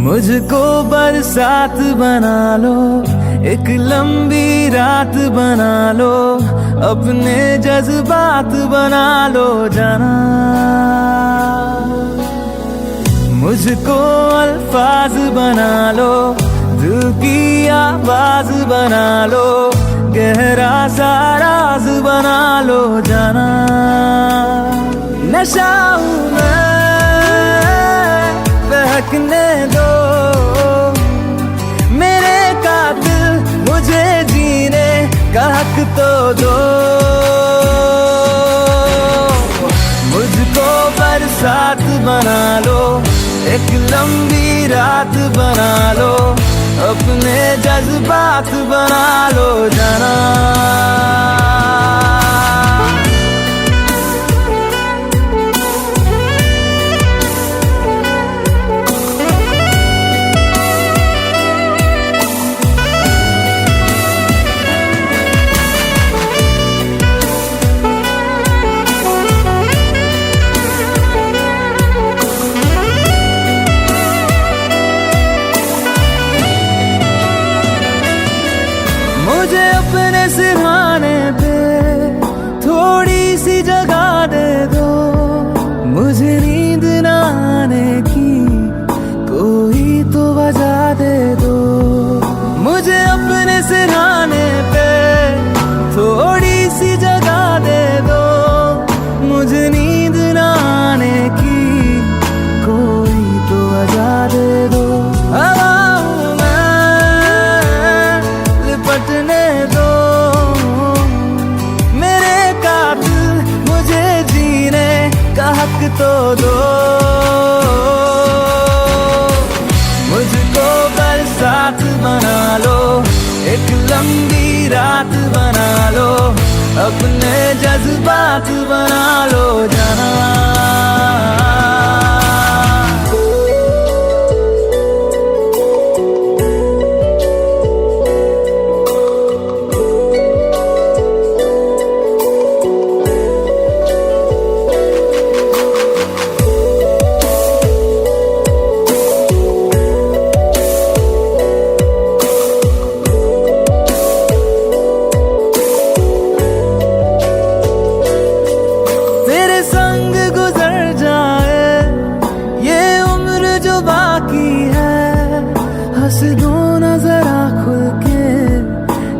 मुझको बरसात बना लो, एक लंबी रात बना लो, अपने जज्बात बना लो जाना। मुझको अल्फाज बना लो, दिल की आवाज बना लो, गहरा सा राज बना लो जाना। नशा हूँ मैं, बहकने दो मेरे कातिल, मुझे जीने का हक तो दो। मुझको बरसात बना लो, एक लंबी रात बना लो, अपने जज्बात बना लो जाना। मुझे अपने सिरहाने पे थोड़ी सी जगह दे दो, मुझे नींद न आने की कोई तो वजह दे दो। मुझे अपने सिरहाने पे थोड़ी सी जगह दे दो, मुझे नींद न आने की कोई तो वजह दे दो। लिपटने दो मेरे कातिल, मुझे जीने का हक तो दो। मुझको बरसात बना लो, एक लंबी रात बना लो, अपने जज्बात बना लो जाना। हंस दो ना जरा खुल के,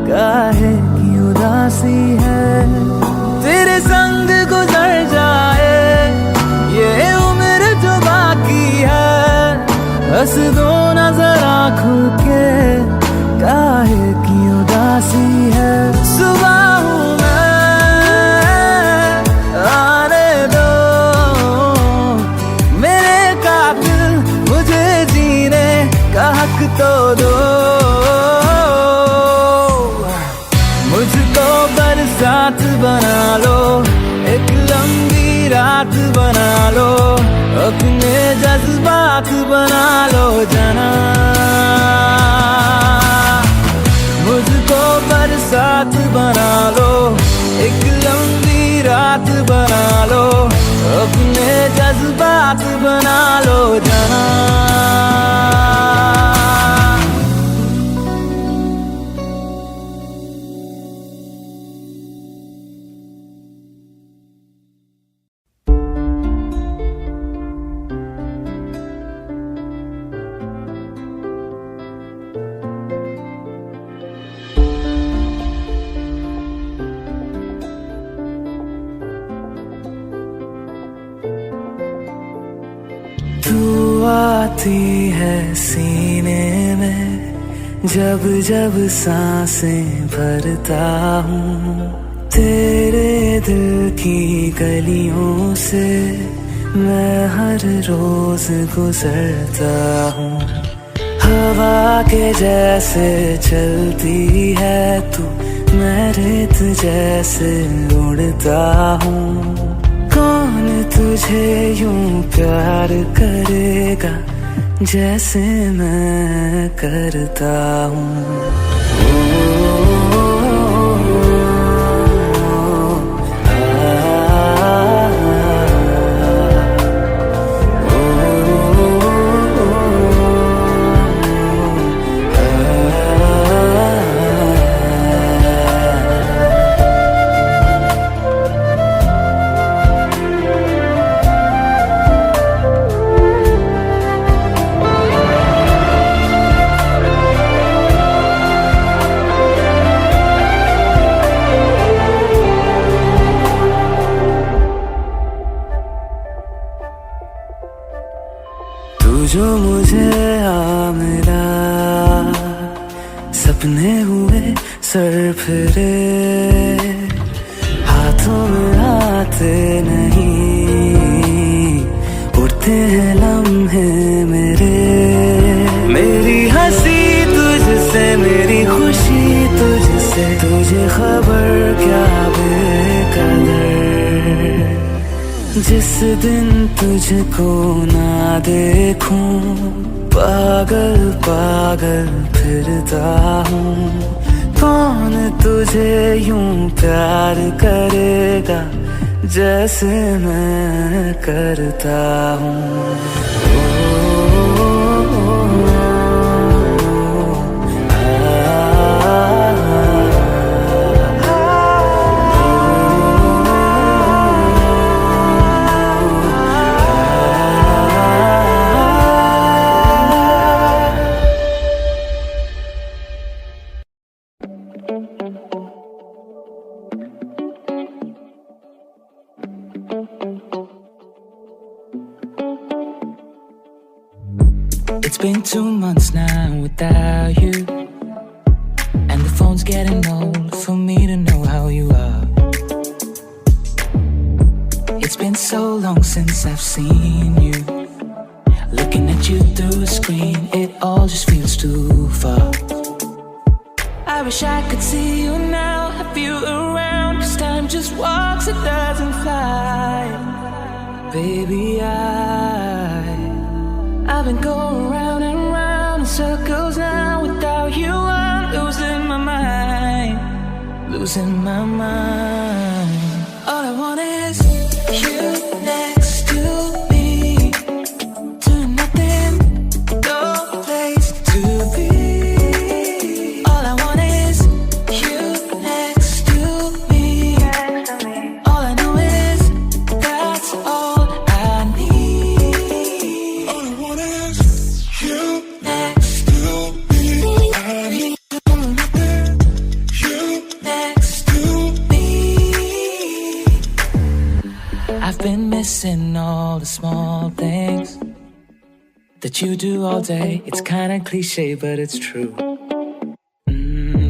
काहे की उदासी है। तेरे संग गुजर जाए ये उम्र जो बाकी है, हंस दो ना जरा खुल के, काहे की उदासी है। सुबह हूँ मैं, आने दो मेरे कातिल, मुझे जीने का हक तो दो। मुझको बरसात बना लो, एक लंबी रात बना लो, अपने जज्बात बना लो जाना। मुझको बरसात बना लो, एक लंबी रात बना लो, अपने जज्बात बना लो जाना। तू आती है सीने में, जब जब सांसें भरता हूँ, तेरे दिल की गलियों से मैं हर रोज गुजरता हूँ। हवा के जैसे चलती है तू, मैं रेत जैसे उड़ता हूँ। कौन तुझे यूं प्यार करेगा जैसे मैं करता हूँ। जो मुझे आ मिला, सपने हुए सर फिरे, हाथों में आते नहीं, उड़ते हैं लम्हे मेरे। मेरी हंसी तुझसे, मेरी खुशी तुझसे, तुझे खबर क्या बेकदर। जिस दिन तुझको ना देखूं, पागल पागल फिरता हूँ। कौन तुझे यूं प्यार करेगा जैसे मैं करता हूँ। It's been 2 months now without you, and the phone's getting old for me to know how you are. It's been so long since I've seen you. Looking at you through a screen, it all just feels too far. I wish I could see you now, have you around, 'cause time just walks, it doesn't fly. Baby, I've been going round and round in circles now. Without you I'm losing my mind, losing my mind. All I want is you next to me, doing nothing, no place to be. All I want is you next to me. All I know is that's all I need. All I want is you next to me. I need you next to me. I've been missing all the small things that you do all day. It's kinda cliche, but it's true.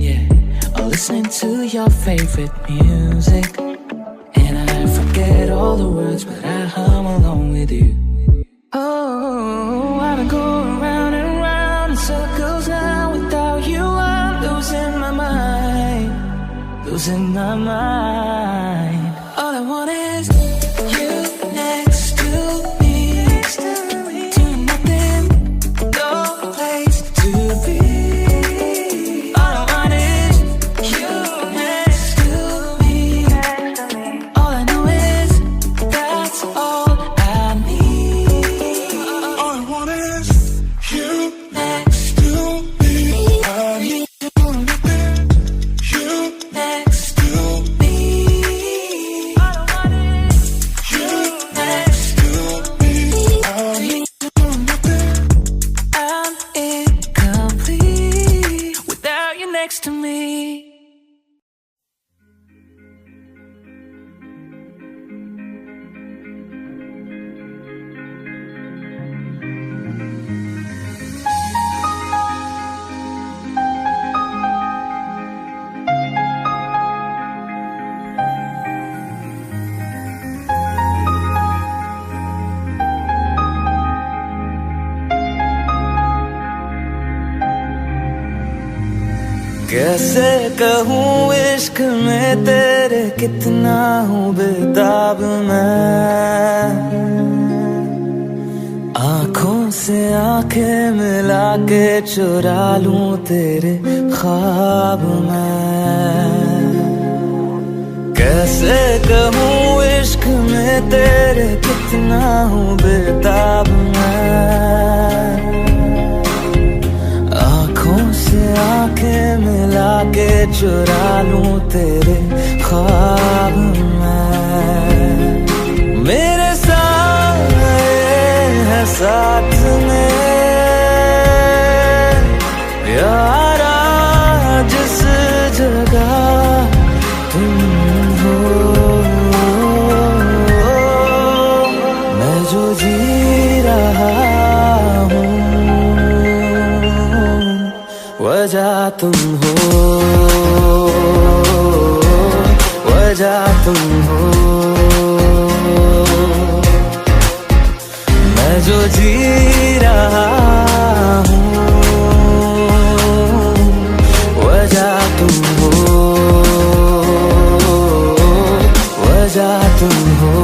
Yeah. Or listening to your favorite music, and I forget all the words, but I hum along with you. Oh, I've been going round and round in circles now. Without you I'm losing my mind, losing my mind. All I want is you next to me, doing nothing, no place to be. All I want is you next to me. All I know is that's all I need. All I want is you next to me. I need you next to me. All I want is you next to me. I need I'm incomplete without you next to me. कैसे कहूँ इश्क में तेरे कितना हूँ बेताब मैं, आँखों से आंखें मिला के चुरा लूं तेरे ख्वाब मैं। कैसे कहूँ इश्क में तेरे कितना हूँ बेताब मैं, आँखों से आंखें मिला के चुरा लूं तेरे ख्वाब मैं। मेरे साए है साथ में यारा जिस जगह तुम हो, मैं जो जी रहा हूँ वजह तुम हो, वजह तुम हो। मैं जो जी रहा हूँ वजह तुम हो, वजह तुम हो।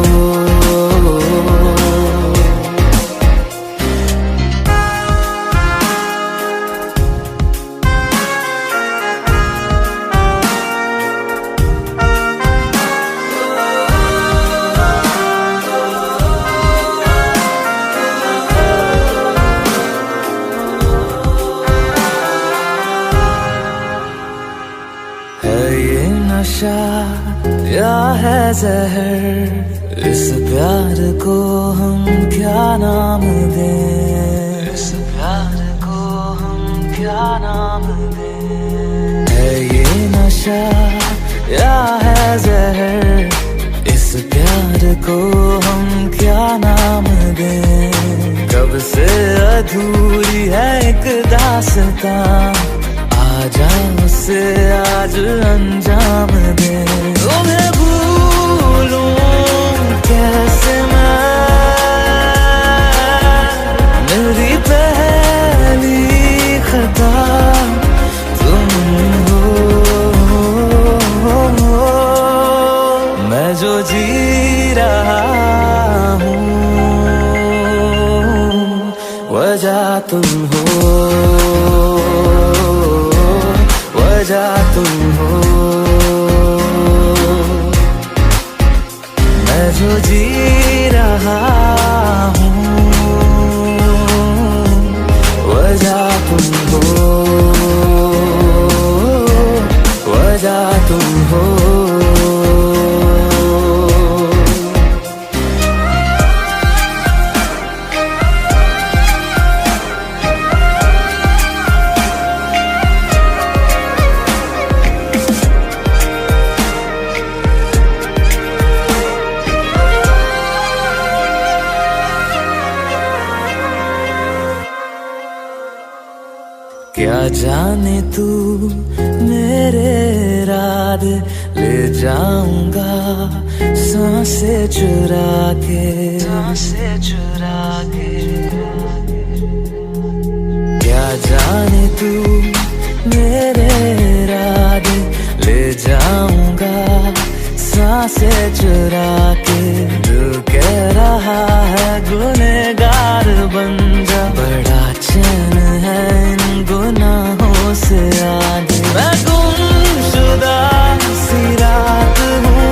ये नशा या है जहर, इस प्यार को हम क्या नाम दें, इस प्यार को हम क्या नाम दें। है ये नशा या है जहर, इस प्यार को हम क्या नाम दें। कब से अधूरी है एक दास्तां, आजा मुझसे आज अंजाम दे। तुम्हें भूलूं कैसे मैं, मेरी पहली खता तुम हो। मैं जो जी रहा हूँ वजह तुम हो, वजह तुम हो। मैं जो जी रहा हूँ वजह तुम हो, वजह तुम हो। क्या जाने तू मेरे रात ले जाऊंगा सांसें चुरा के, सांसें चुरा के। क्या जाने तू मेरे रात ले जाऊंगा सांसें चुरा के। दिल कह रहा है गुनहगार बन जा, बड़ा चैन है इन गुनाहों से आगे। मैं गुमशुदा सी रात हूँ,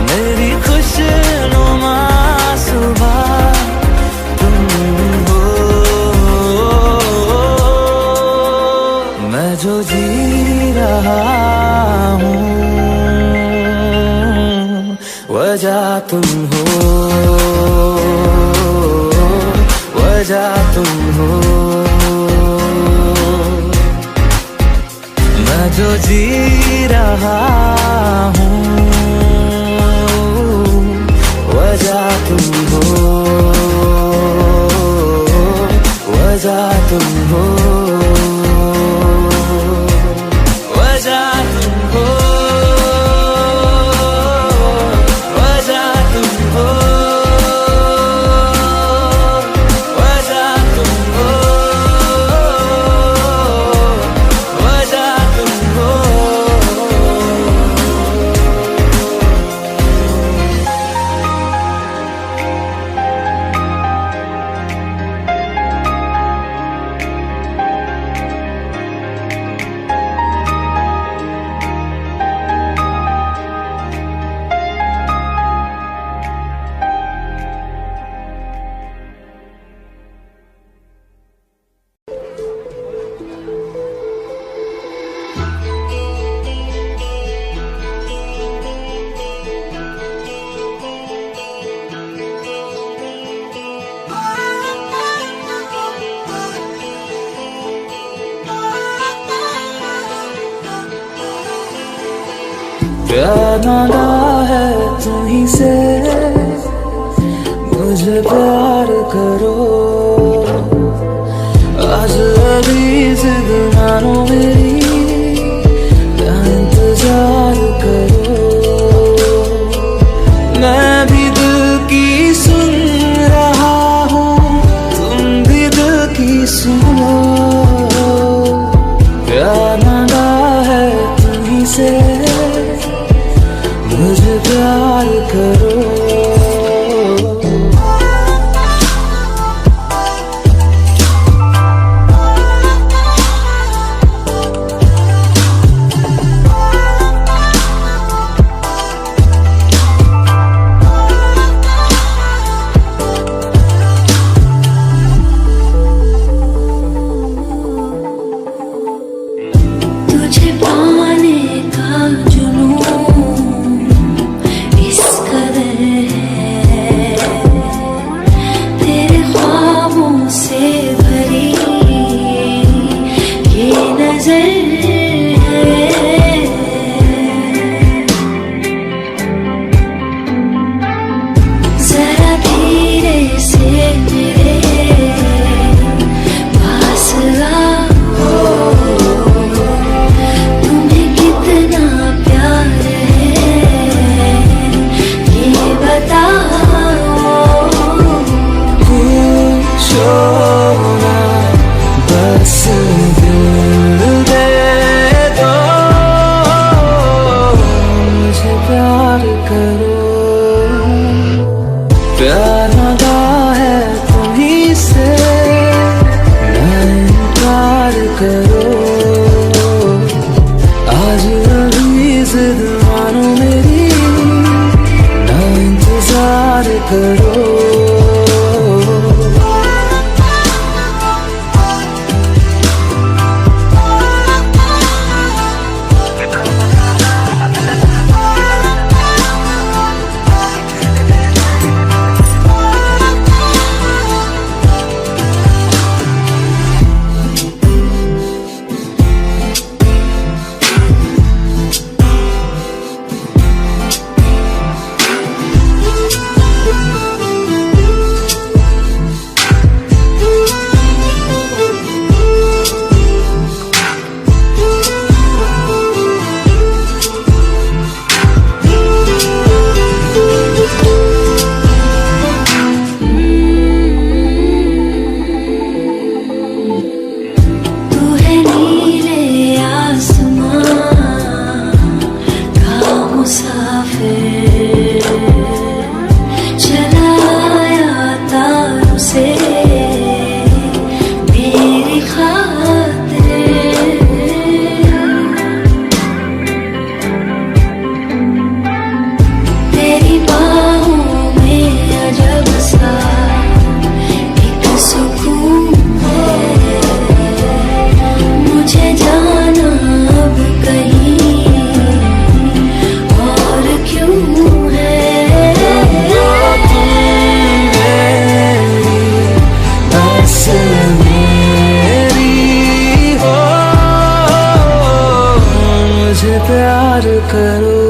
मेरी खुशनुमा सुबह तुम हो। मैं जो जी रहा हूँ वजह तुम हो, वजह तुम हो। मैं जो जी रहा हूँ वजह तुम हो, वजह तुम हो, वजह तुम हो, वजह तुम हो। वजह तुम हो, प्यार मांगा है तुम्हीं से, मुझे प्यार करो। आज अभी जिद मानो मेरी, ना इंतजार करो। मैं भी दिल की सुन रहा हूँ, तुम भी दिल की सुनो। प्यार मांगा है तुम्हीं से, मुझे प्यार करो। तुझे पाने का जुनून इस कदर है, तेरे ख्वाबों से भरी ये नजर है। जरा धीरे से मेरे पास आओ, तुम्हें कितना प्यार है ये बताओ। पूछो ना, बस दिल दे दो, मुझे प्यार करो। प्यार मांगा है तुम्हीं से, ना इनकार करो। आज अभी जिद मानो मेरी, ना इंतजार करो। तू है नीले आसमां का मुसाफिर, चला आया तारों से मेरी खातिर। तेरी बाहों में अजब सा एक सुकून है, मुझे जाना अब कहीं और क्यों है। बस मेरी हो, मुझे प्यार करो।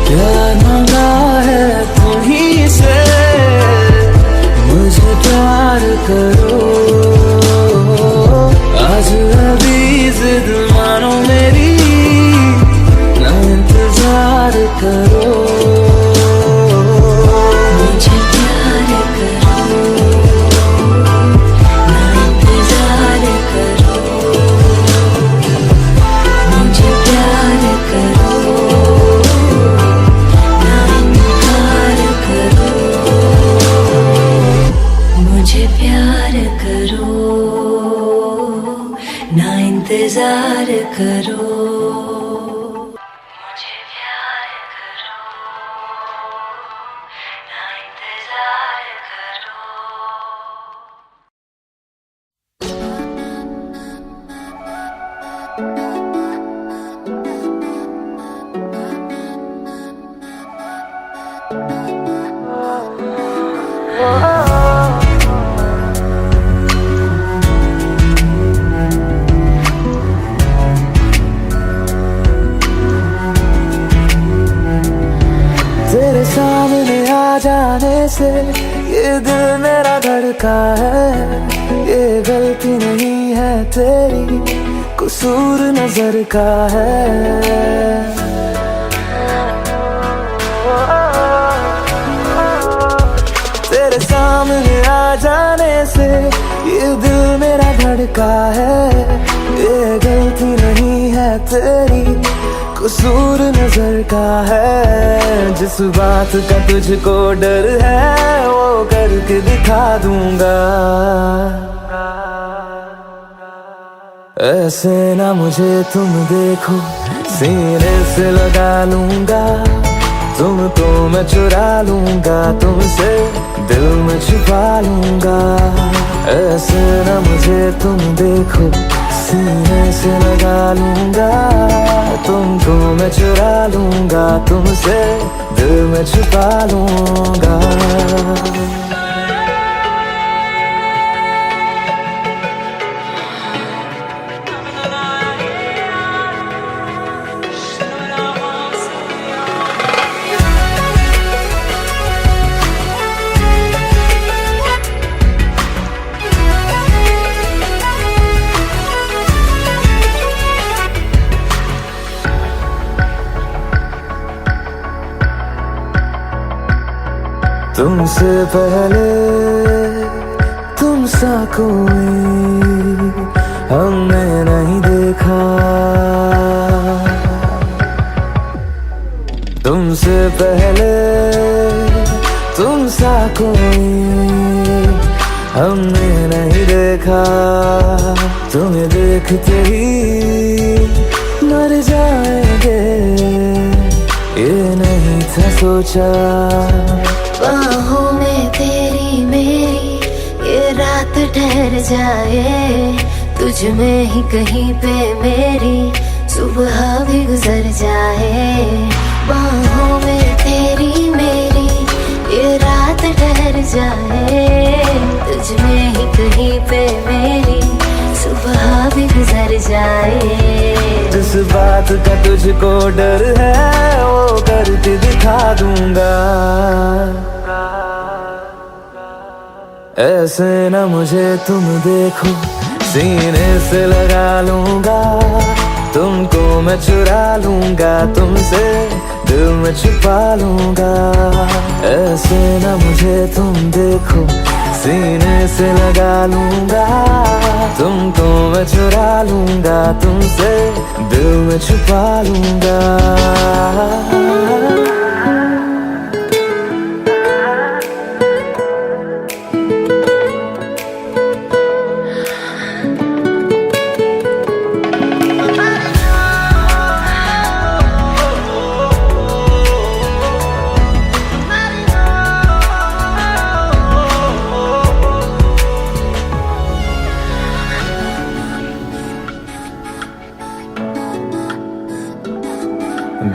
प्यार मांगा है तुम्हीं से, मुझे प्यार करो। आज अभी जिद मानो मेरी, ना इंतजार करो। मुझे प्यार करो, ना इंतजार करो। मुझे प्यार करो, ना इनकार करो। मुझे प्यार करो, ना इंतजार करो। मुझे प्यार करो, ना इंतजार करो। से ये दिल मेरा धड़का है। ये गलती नहीं है तेरी, कसूर नजर का है। तेरे सामने आ जाने से ये दिल मेरा धड़का है। ये गलती नहीं है तेरी, कसूर नजर का है। जिस बात का तुझको डर है वो करके दिखा दूंगा। ऐसे ना मुझे तुम देखो, सीने से लगा लूंगा। तुमको मैं चुरा लूंगा, तुमसे दिल में छुपा लूंगा। ऐसे ना मुझे तुम देखो, सीने से लगा लूंगा। तुमको मैं चुरा लूंगा, तुमसे दिल में छुपा लूंगा। तुमसे पहले तुम सा कोई हमने नहीं देखा। तुमसे पहले तुम सा कोई हमने नहीं देखा। तुम्हें देखते ही मर जाएंगे, ये नहीं था सोचा। बाहों में तेरी मेरी ये रात ठहर जाए। तुझ में ही कहीं पे मेरी सुबह भी गुजर जाए। बाहों में तेरी मेरी ये रात ठहर जाए। तुझ में ही कहीं पे मेरी सुबह भी गुजर जाए। जिस बात का तुझको डर है वो करके दिखा दूंगा। ऐसे ना मुझे तुम देखो, सीने से लगा लूंगा। तुमको मैं चुरा लूंगा, तुमसे दिल में छुपा लूंगा। ऐसे ना मुझे तुम देखो, सीने से लगा लूंगा। तुमको मैं चुरा लूंगा, तुमसे दिल में छुपा लूंगा।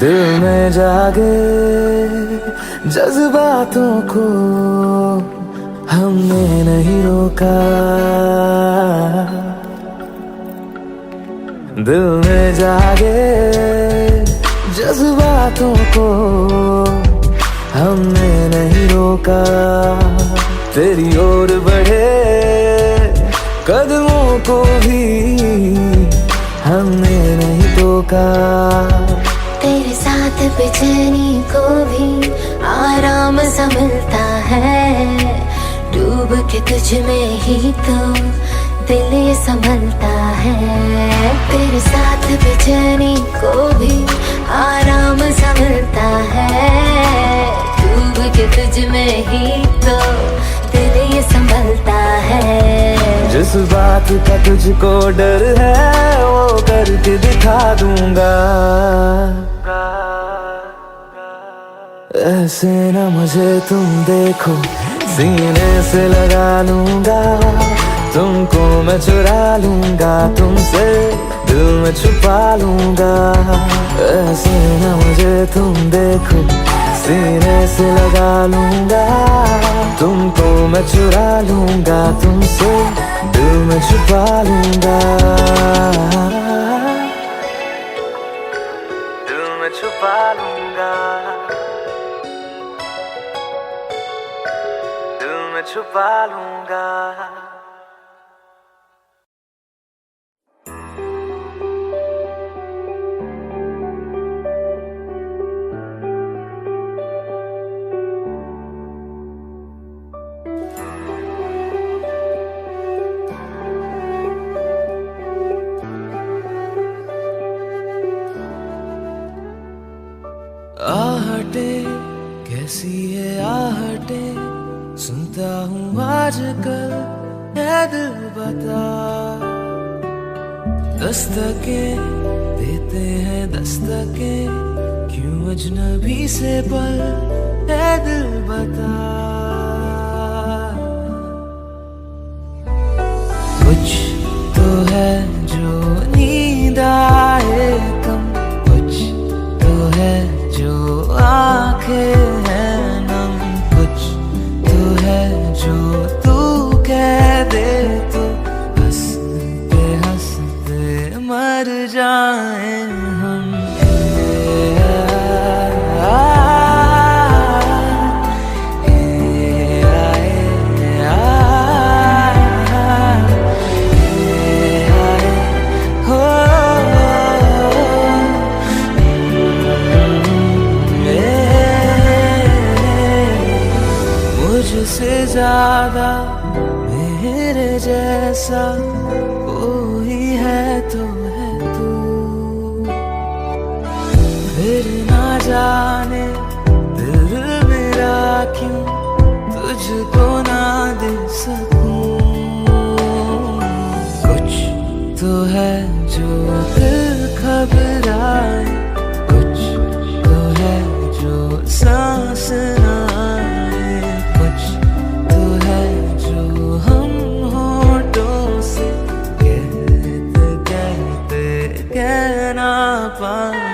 दिल में जागे जज्बातों को हमने नहीं रोका। दिल में जागे जज्बातों को हमने नहीं रोका। तेरी ओर बढ़े कदमों को भी हमने नहीं टोका। तेरे साथ बेचैनी को भी आराम सा मिलता है। डूब के तुझ में ही तो दिल ये संभलता है। तेरे साथ बेचैनी को भी आराम सा मिलता है। डूब के तुझ में ही तो दिल ये संभलता है। जिस बात का तुझको डर है वो करके दिखा दूंगा। ऐसे ना मुझे तुम देखो, सीने से लगा लूंगा। तुमको मैं चुरा लूंगा, तुमसे दिल में छुपा लूंगा। ऐसे ना मुझे तुम देखो, सीने से लगा लूंगा। तुमको मैं चुरा लूंगा, तुमसे दिल में छुपा लूंगा। दिल में छुपा लूंगा। में छुपा लूंगा। आहटे कैसी है आहटे सुनता हूँ आजकल है दिल बता। दस्तके देते हैं दस्तके क्यों अजनबी से पल है दिल बता। कुछ तो है जो नींद आए कम, कुछ तो है जो आंखें हैं नम, कुछ तो है जो तू कह दे तो हंसते हंसते मर जाए हम। मुझसे ज्यादा मेरे जैसा कोई है तो है तू, फिर ना जाने दिल मेरा क्यों तुझको ना दे सकूं। कुछ तो है जो दिल घबराए, कुछ तो है जो सांस ना आए, कुछ तो है जो हम होठों से कहते कहते कह ना पाए।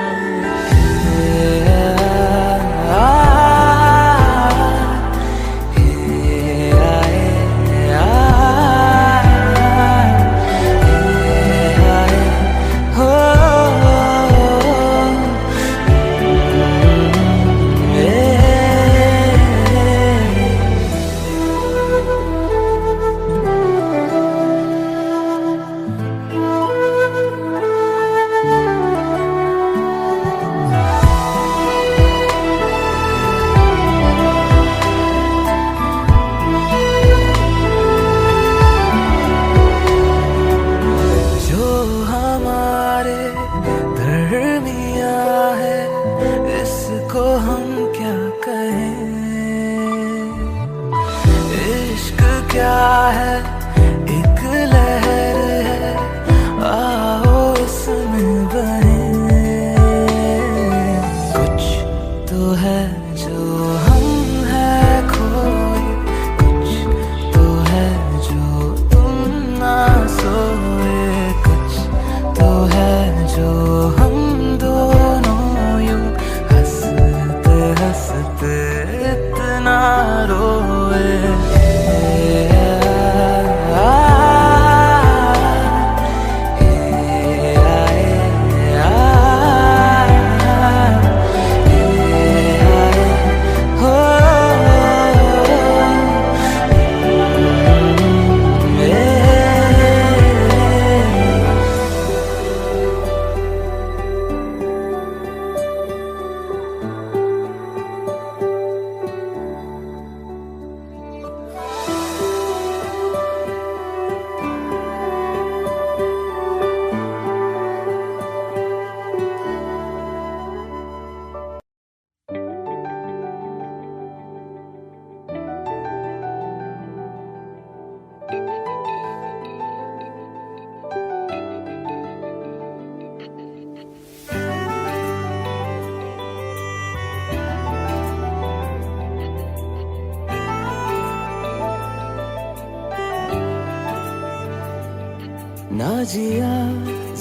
ना जिया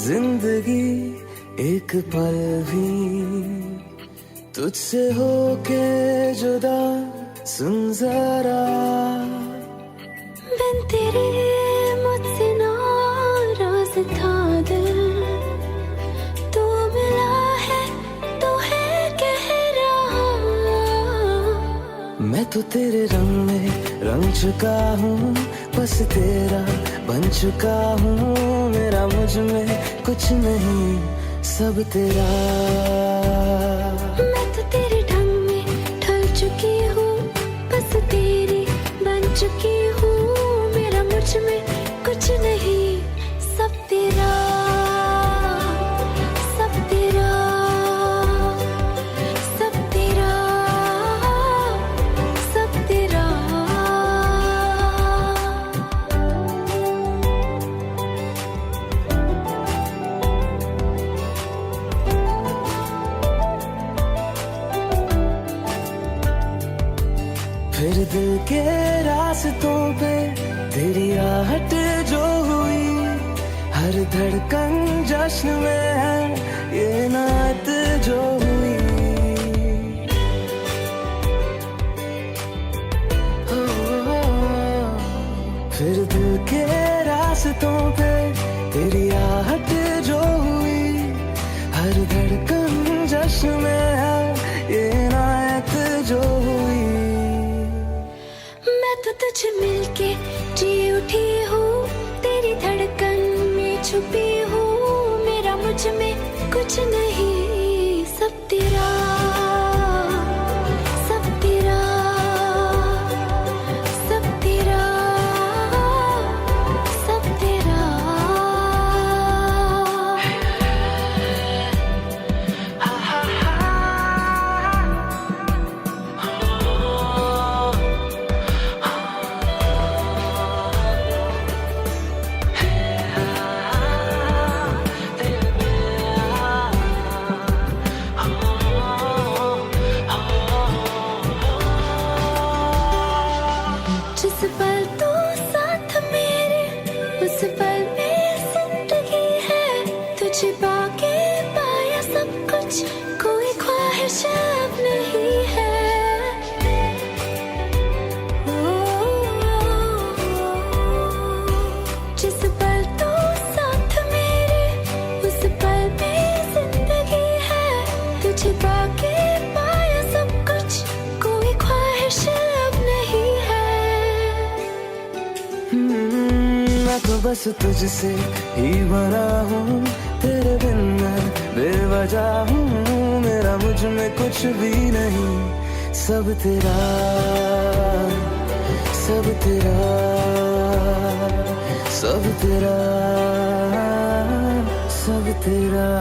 जिंदगी एक पल भी तुझसे होके जुदा, सुन जरा बिन तेरे मुझसे नाराज था दिल, तू मिला है तो है कह रहा। मैं तो तेरे रंग में रंग चुका हूँ, बस तेरा बन चुका हूँ। मेरा मुझ में कुछ नहीं, सब तेरा। मैं तो तेरे ढंग में ढल चुकी हूँ, बस तेरी बन चुकी हूँ। मेरा मुझ में कुछ नहीं, सब तेरा, सब तेरा, सब तेरा, सब तेरा। फिर दिल के रास्तों पे तेरी आहट जो हुई, हर धड़कन जश्न में है ये नात जो हुई। फिर दिल के रास्तों पे तेरी आहट जो हुई, हर धड़कन जश्न में है ये नात जो हुई। मैं तो तुझे मिलके जी उठी हूँ, तेरी धड़कन में छुपी हूँ। मेरा मुझ में कुछ नहीं, सब तेरा, सब तेरा, सब तेरा, सब तेरा। जिस पल तू साथ मेरे, उस पल में जिंदगी है। तुझे पाके पाया सब कुछ, कोई ख्वाहिश अब नहीं है। जिस पल तू साथ मेरे, उस पल में जिंदगी है। तुझे पाके पाया सब कुछ, कोई ख्वाहिश अब नहीं है। मैं तो बस तुझसे ही बना हूँ, तेरे बिन मैं बेवजह हूँ। मेरा मुझ में कुछ भी नहीं, सब तेरा, सब तेरा, सब तेरा, सब तेरा।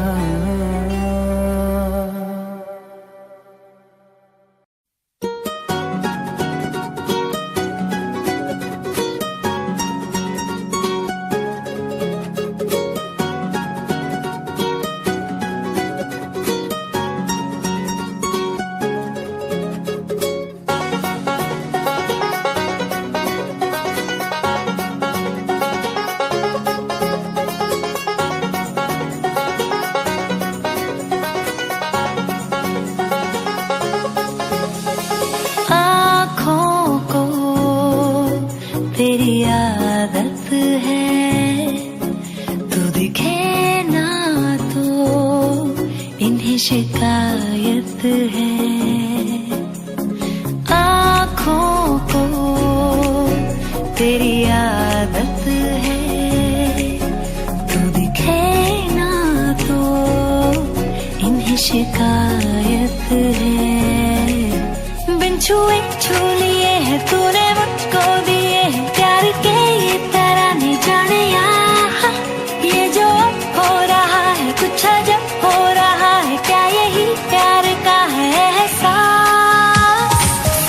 तेरी आदत है, तू दिखे ना तो इन्हें शिकायत है। आँखों को तेरी आदत है, तू दिखे ना तो इन्हें शिकायत है। बिन छुए छू लिए है तूने मुझको दिए हैं प्यार के ये तराने जाने यहाँ। ये जो हो रहा है कुछ अजब हो रहा है, क्या यही प्यार का है एहसास।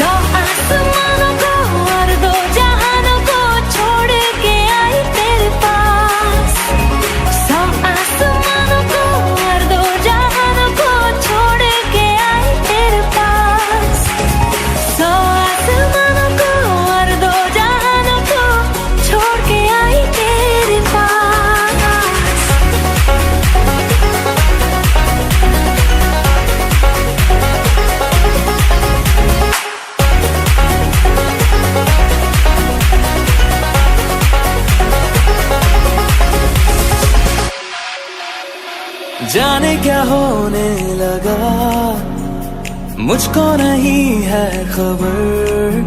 दो आसमानों को और दो जहानों को छोड़ के आई तेरे पास। सौ आसमानों को और दो जहानों को छोड़ के आई तेरे पास। सौ आसमानों को और दो जहानों को छोड़ के आई तेरे पास। जाने क्या होने लगा, मुझको नहीं है खबर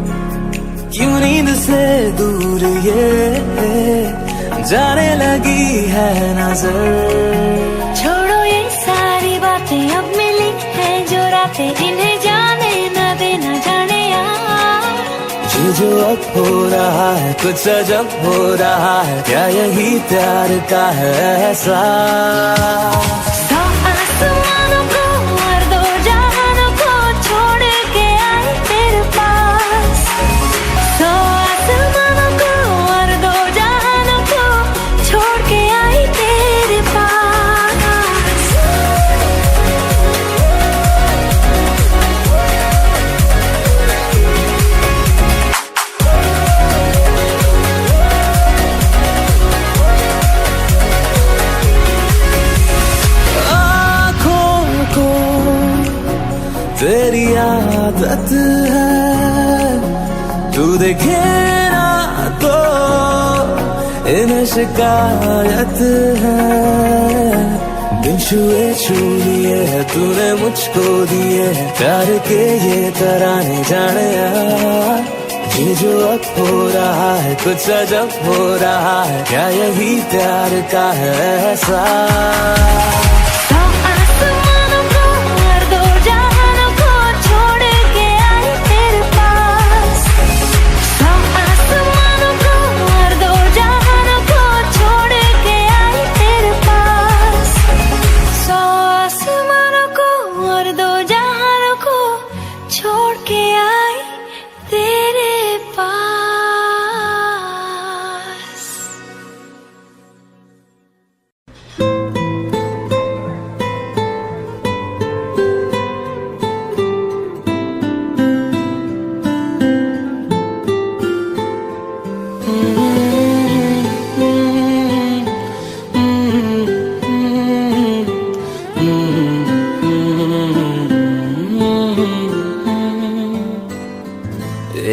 क्यों नींद से दूर ये जाने लगी है नजर। छोड़ो ये सारी बातें, अब मिली है जो रातें, इन्हें जाने न देना जाने यार। ये जो अब हो रहा है कुछ अजब हो रहा है, क्या यही प्यार का है एहसास। सौ आसमानों को और दो जहानों को छोड़ के आई तेरे पास। सौ आसमानों को और दो जहानों को छोड़ के आई तेरे पास। तेरी आदत है तू देखे ना तो इन्हें शिकायत है। बिन छुए छू लिए है तूने मुझको दिए है प्यार के ये तराने जाने यार। ये जो अब हो रहा है कुछ अजब हो रहा है, क्या यही प्यार का है एहसास।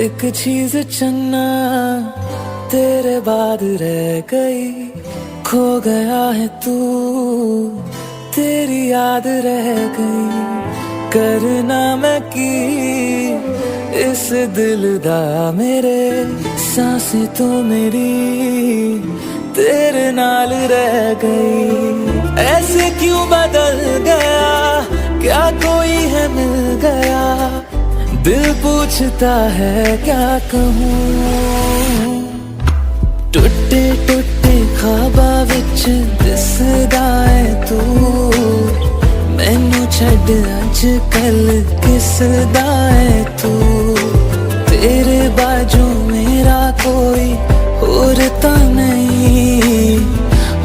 एक चीज चन्ना तेरे बाद रह गई, खो गया है तू तेरी याद रह गई। करना मैं की इस दिल दा मेरे सांसें तो मेरी तेरे नाल रह गई। ऐसे क्यों बदल गया, क्या कोई है मिल गया, दिल पूछता है क्या कहूँ। टुटे टुटे ख्वाबा विच दिसदा है तू, मैनू छड्ड अज कल किसदा है तू। तेरे बाजू मेरा कोई और तो नहीं,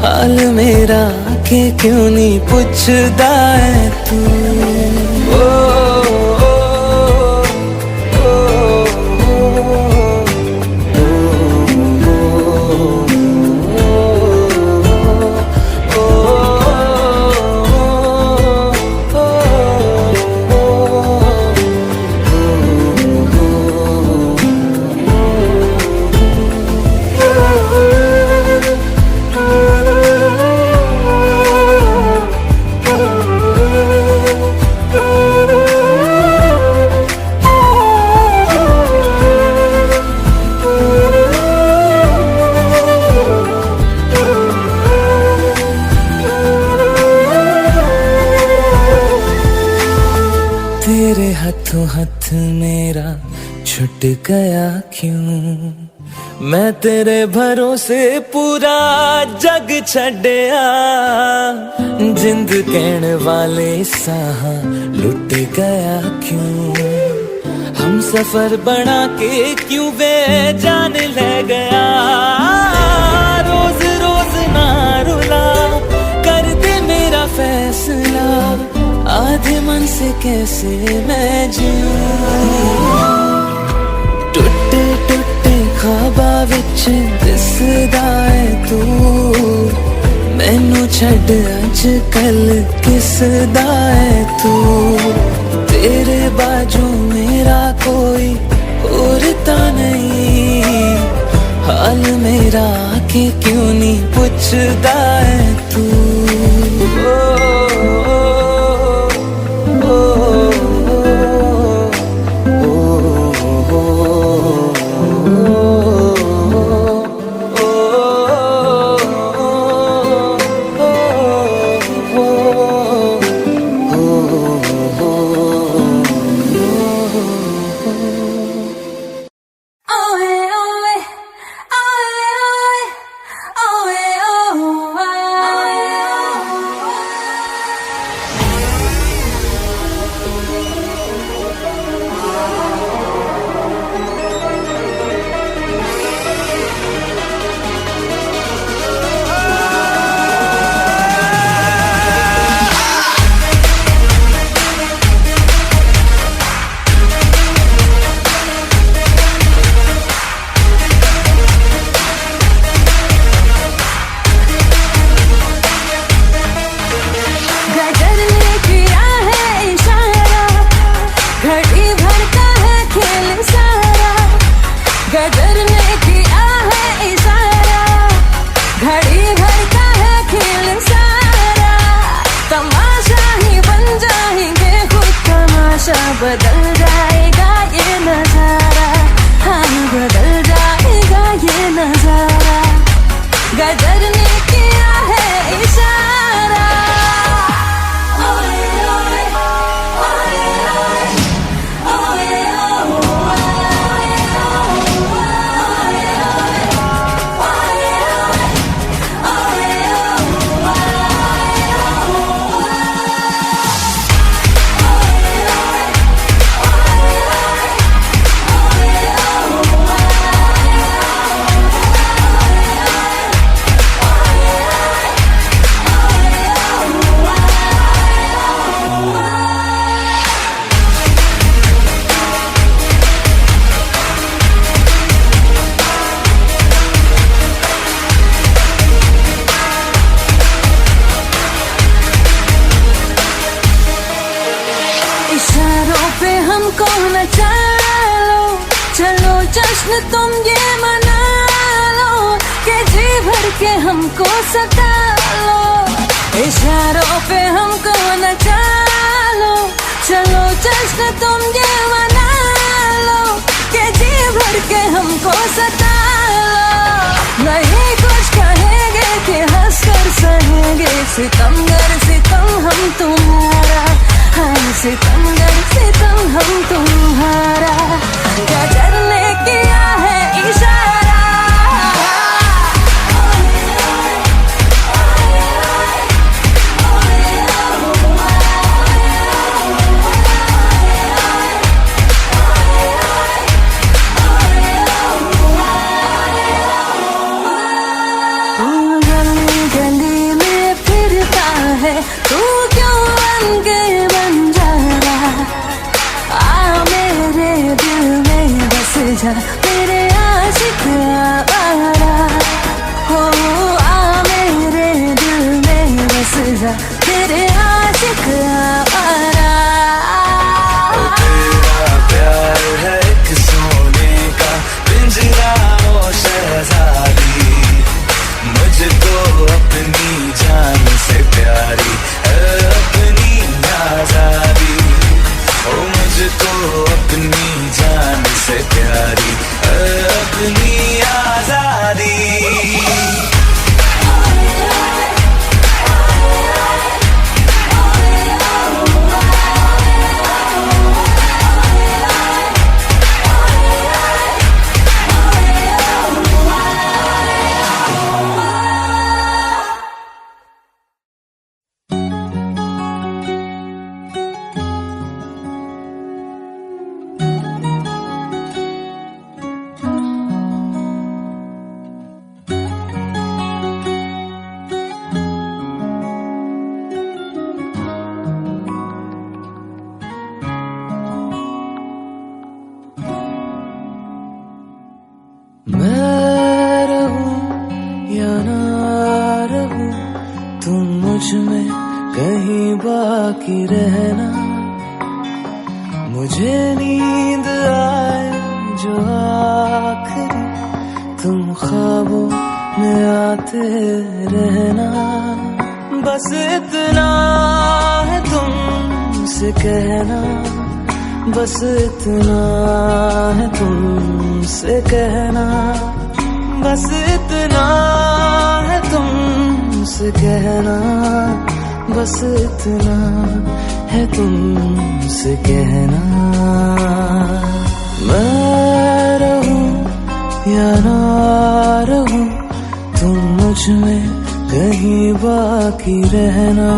हाल मेरा के क्यों नहीं पूछदा है तू। तेरे हाथों हाथ मेरा छुट गया क्यों, मैं तेरे भरोसे पूरा जग छड़िया। जिंद कहण वाले साह लुट गया क्यों, हम सफर बना के क्यों बेजान ले गया। रोज रोज ना रुला, कर दे मेरा फैसला, आधे मन से कैसे मैं जीऊं। टुटे टुटे ख्वाबा विच दिसदा है तू, मैनू छड्ड अज कल किसदा है तू। तेरे बाजू मेरा कोई और तो नहीं, हाल मेरा के क्यों नहीं पूछदा है तू। Oh हमको नचा लो, चलो जश्न तुम ये मना लो कि जी भर के हमको सता लो। इशारों पे हमको नचा लो, चलो जश्न तुम ये मना लो कि जी भर के हमको सता लो। नहीं कुछ कहेंगे कि हंस कर सहेंगे, सितमगर सितम हम तुम्हारा, हाँ सितमगर सितम हम तुम्हारा। क्या करने किया है इशारा, तू क्यों बन के बन जा रहा, आ मेरे दिल में बस जा, मेरे आशिक आवारा हो, आ मेरे दिल में बस जा, मेरे आशिक आवारा। तेरा प्यार है एक सोने का पिंजरा ओ शहजादी, मुझको अपनी जान से प्यारी अपनी आजादी, ओ मुझको अपनी जान से प्यारी अपनी आजादी। मैं रहूं या ना रहूं, तुम मुझ में कहीं बाकी रहना। मुझे नींद आए जो आखिरी, तुम ख्वाबों में आते रहना। बस इतना है तुमसे कहना, बस इतना है तुमसे कहना, बस इतना है तुमसे कहना, बस इतना है तुमसे कहना। मैं रहूं या ना रहूं, तुम मुझ में कहीं बाकी रहना।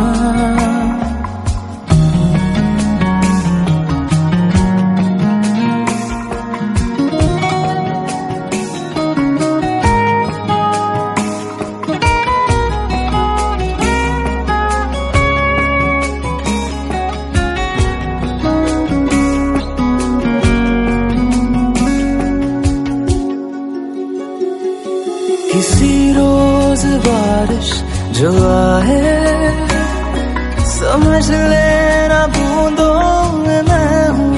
किसी रोज बारिश जो आए, समझ लेना बूंदों में मैं हूँ।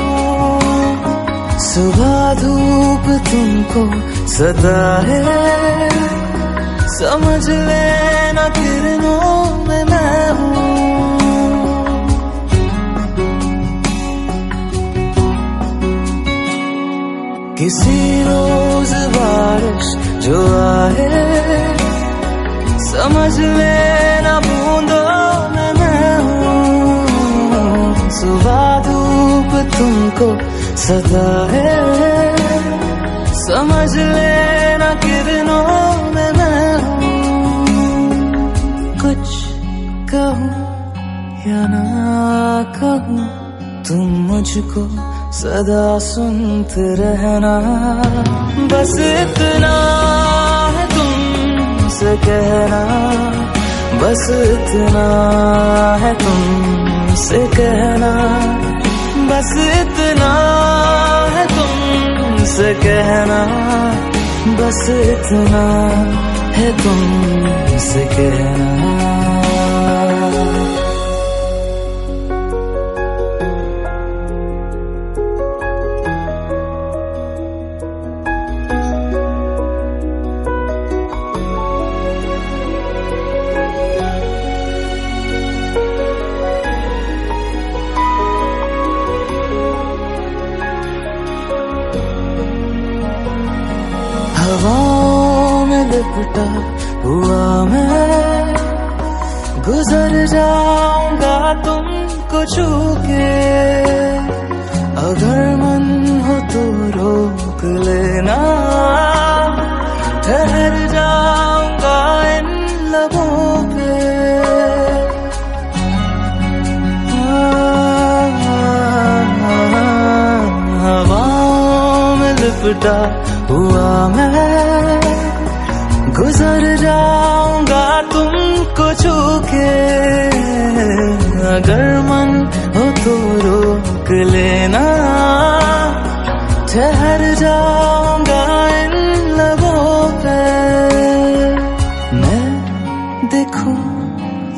सुबह धूप तुमको सताए, समझ लेना किरणों में मैं हूँ। किसी रोज बारिश जो आए, समझ लेना बूंदों में मैं हूँ। सुबह धूप तुमको सताए, समझ लेना किरणों में मैं हूँ। कुछ कहूँ या ना कहूँ, तुम मुझको सदा सुनते रहना। बस इतना है तुमसे कहना, बस इतना है तुमसे कहना, बस इतना है तुमसे कहना, बस इतना है तुमसे कहना। गुजर जाऊंगा तुमको छू के, अगर मन हो तो रोक लेना, ठहर जाऊंगा इन लबों पे। हवाओं में लिपटा हुआ मैं, गुजर जाऊंगा तुमको छू के, अगर मन हो तो रोक लेना, ठहर जाऊंगा इन लबों पे। मैं देखूं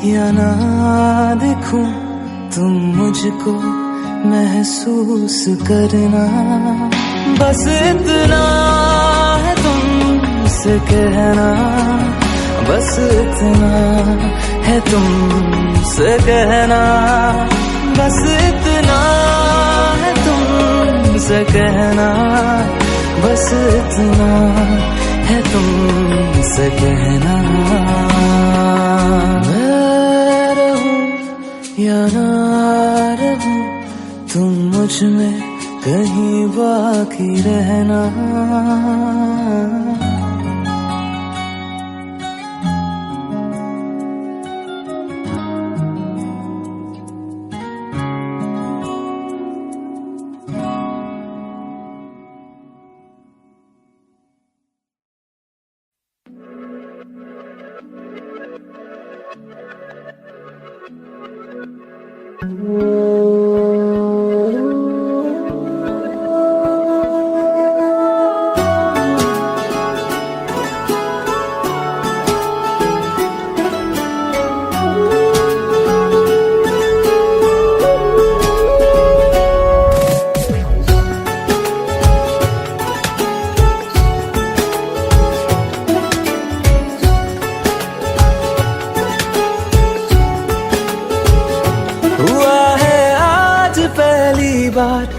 या ना देखूं, तुम मुझको महसूस करना, बस इतना है तुमसे कहना, बस इतना है तुमसे कहना, बस इतना है तुमसे कहना, बस इतना है तुमसे कहना। मैं रहूं या ना रहूं, तुम मुझ में कहीं बाकी रहना।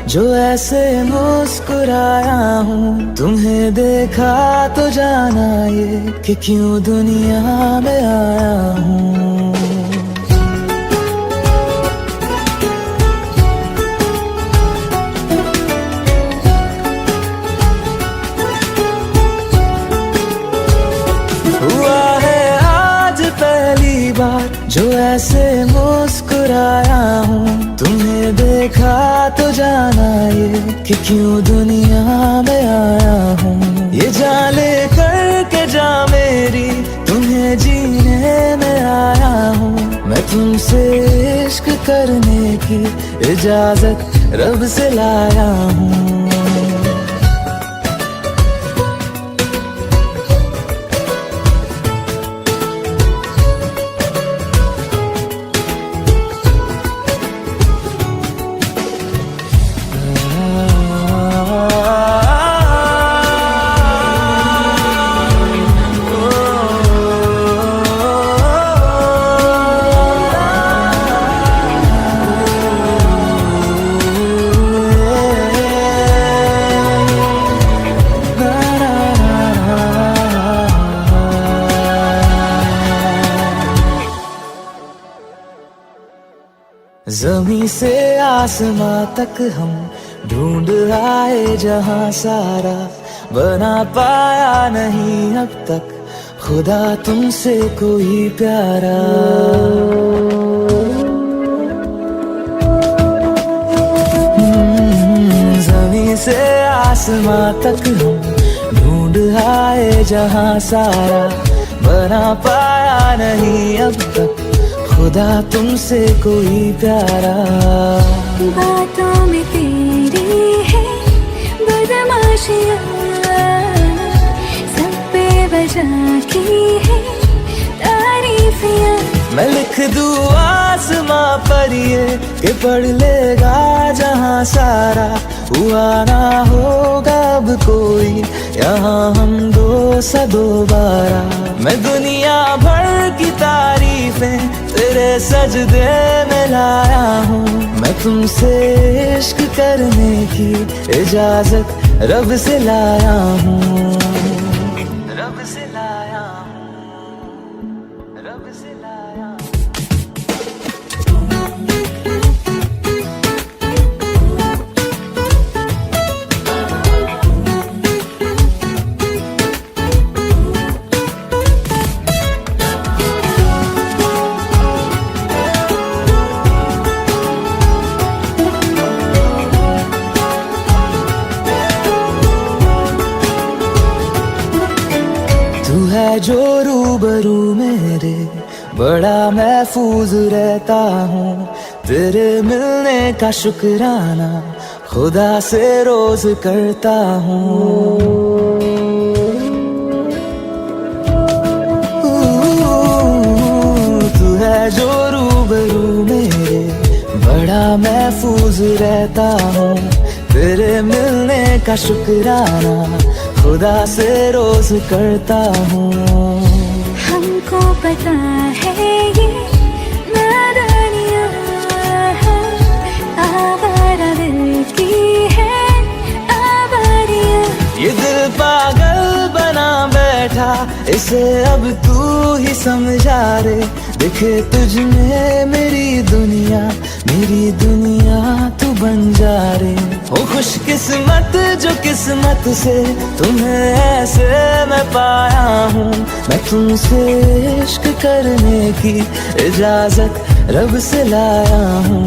जो ऐसे मुस्कुराया हूँ, तुम्हें देखा तो जाना ये कि क्यों दुनिया में आया हूँ। हुआ है आज पहली बार जो ऐसे मुस्कुराया हूँ, तुम्हें देखा तो जाना ये कि क्यों दुनिया में आया हूँ। ये जाले करके जा मेरी, तुम्हें जीने में आया हूँ। मैं तुमसे इश्क करने की इजाजत रब से लाया हूँ। ज़मीं से आसमां तक हम ढूंढ आए जहां सारा, बना पाया नहीं अब तक खुदा तुमसे कोई प्यारा। ज़मीं से आसमां तक हम ढूंढ आए जहां सारा, बना पाया नहीं अब तक खुदा तुमसे कोई प्यारा। बातों में तेरी है बदमाशियाँ, सब पे वजह की है तारीफियाँ। मैं लिख दूँ आसमां पर ये कि पढ़ लेगा जहां सारा, हुआ ना होगा अब कोई यहाँ हम दो सा दोबारा। मैं दुनिया भर की तारीफें तेरे सजदे में लाया हूँ। मैं तुमसे इश्क करने की इजाजत रब से लाया हूँ। रब से लाया हूँ, रब से लाया हूँ। जो रूबरू मेरे बड़ा महफूज रहता हूँ। तेरे मिलने का शुक्राना खुदा से रोज करता हूँ। तू है जो रूबरू मेरे बड़ा महफूज रहता हूँ। तेरे मिलने का शुक्राना खुदा से रोज करता हूँ। हमको पता है ये नादानियाँ है, आवारा दिल की है आवारियाँ। ये दिल पागल बना बैठा, इसे अब तू ही समझा रे। दिखे तुझ में मेरी दुनिया तू बन जा रे। हो खुशकिस्मत जो किस्मत से तुम्हें ऐसे मैं पाया हूँ। मैं तुमसे इश्क करने की इजाजत रब से लाया हूँ।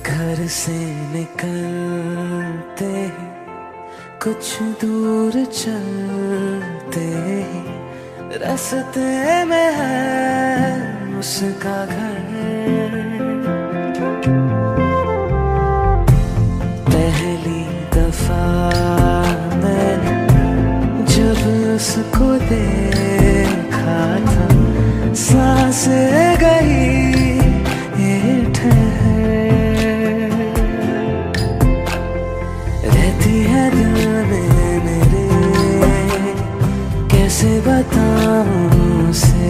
घर से निकलते ही कुछ दूर चलते ही रास्ते में है उसका घर। पहली दफा मैंने जब उसको देखा था, सांसें गई ये ठहर। कैसे बताऊं उसे,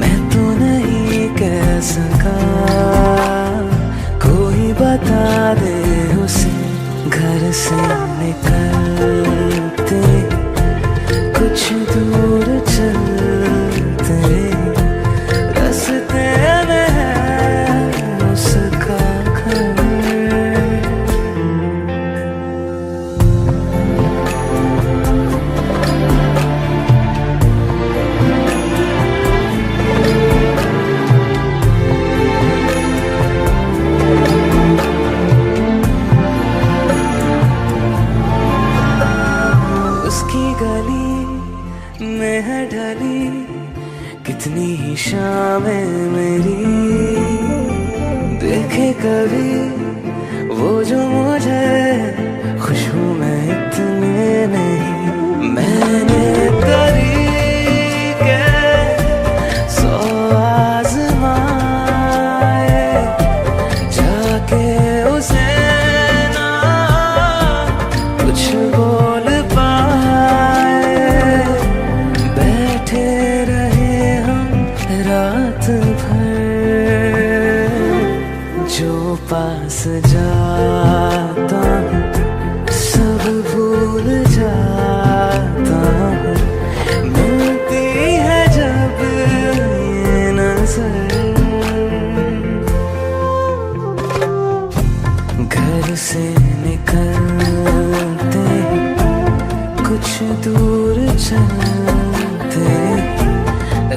मैं तो नहीं कह सका, कोई बता दे उसे। घर से निकलते कुछ दूर चलते रास्ते में है उसका घर। कितनी ही शामें मेरी देखे कभी वो जो मुझे खुशबू में इतने नहीं। मैंने तरीके 100 आज़माए जाके उसे ना कुछ बोल पाए। बैठे रात भर जो पास जाता हूँ सब भूल जाता हूँ। मिलती है जब ये नजर, घर से निकलते कुछ दूर चलते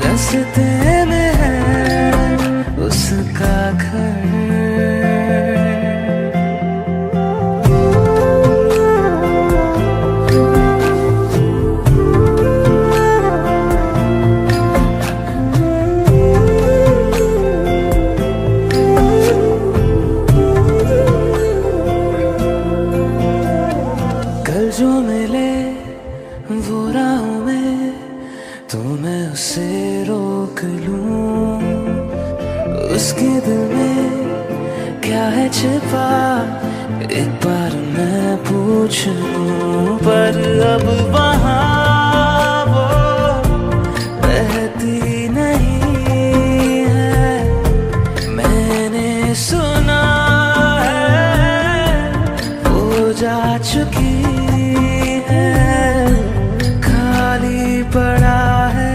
रास्ते में है उसका घर। कल जो मिले वो राहों में तो मैं उसे रोक लूं। उसके दिल में क्या है छिपा एक बार मैं पूछ लूं। पर अब वहाँ वो रहती नहीं है, मैंने सुना है वो जा चुकी है। खाली पड़ा है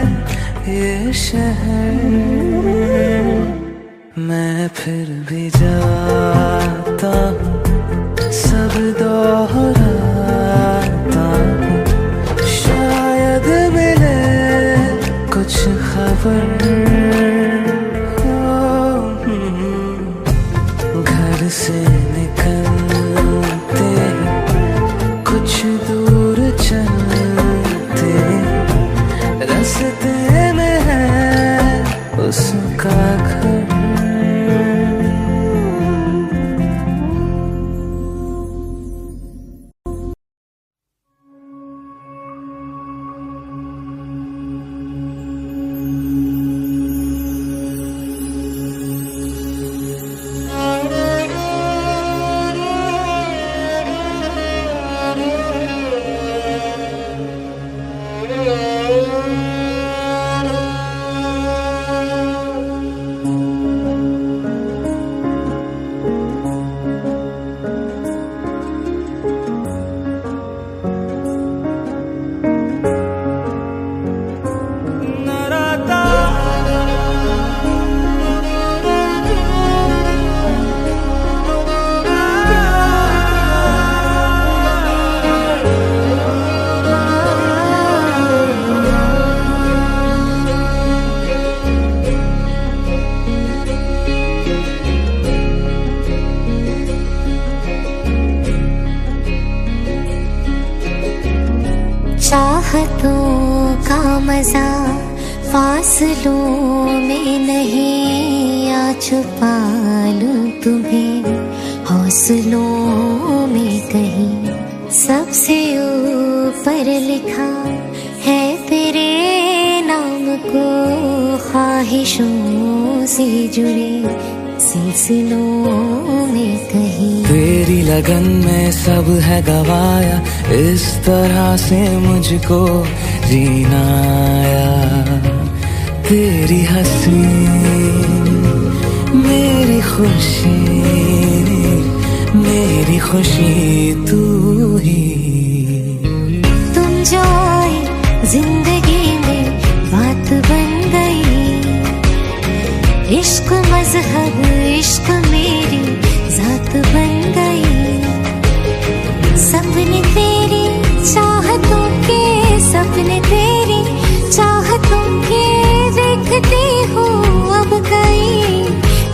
ये शहर, मैं फिर भी जाता हूँ सब दोहराता हूँ, शायद मिले कुछ खबर। घर से निकलते कुछ दूर चलते, रास्ते में है उसका घर। चाहतों का मजा फासलों में नहीं, आ छुपा लूं तुम्हें हौसलों में कहीं। सबसे ऊपर लिखा है तेरे नाम को, ख्वाहिशों से जुड़े सिलसिलों में कहीं। तेरी लगन में सब है गवाया, इस तरह से मुझको जीना आया। तेरी हंसी मेरी खुशी तू ही। तुम जो आए जिंदगी में बात बन गई, इश्क मजहब इश्क मेरी जात बन गई। सपने तेरी चाहतों के, सपने तेरी चाहतों के देखती हूँ अब कई।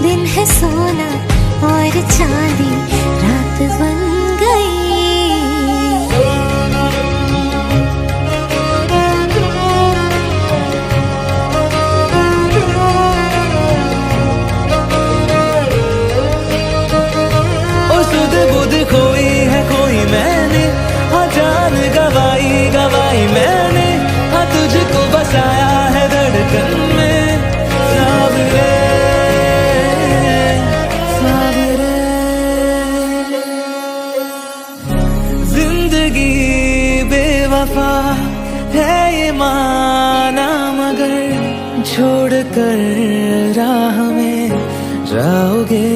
दिन है सोना और चांदी रात बन गई। बुध खोई है कोई मैंने, हाँ जान गवाई मैंने, हाँ तुझको बसाया है धड़कन में। सावरे जिंदगी बेवफा है ये माना, मगर छोड़ कर राह में जाओगे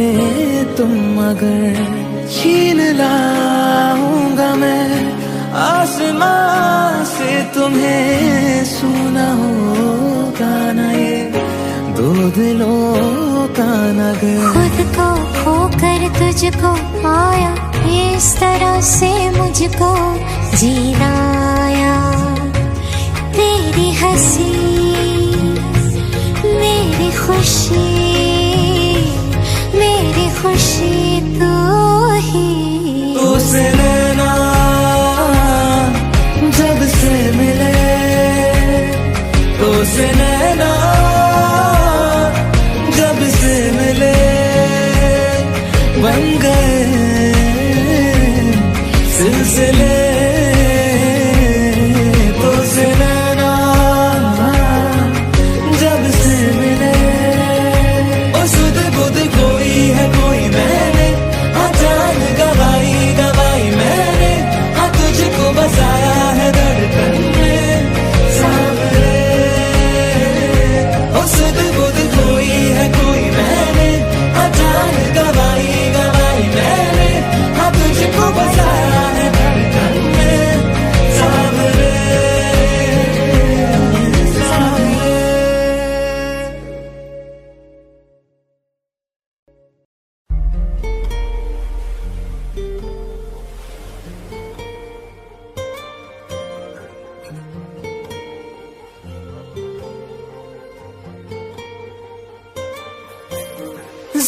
तुम मगर। छीन लाऊंगा मैं आसमां से तुम्हें, सुना होगा ना ये दो दिलों का नगर। खुद को खोकर तुझको पाया, इस तरह से मुझको जीना आया। तेरी हंसी मेरी खुशी तू ही। तुझसे नैना जब से मिले, तुझसे नैना जब से मिले, बन गए सिलसिले। तुझसे नैना जब से मिले,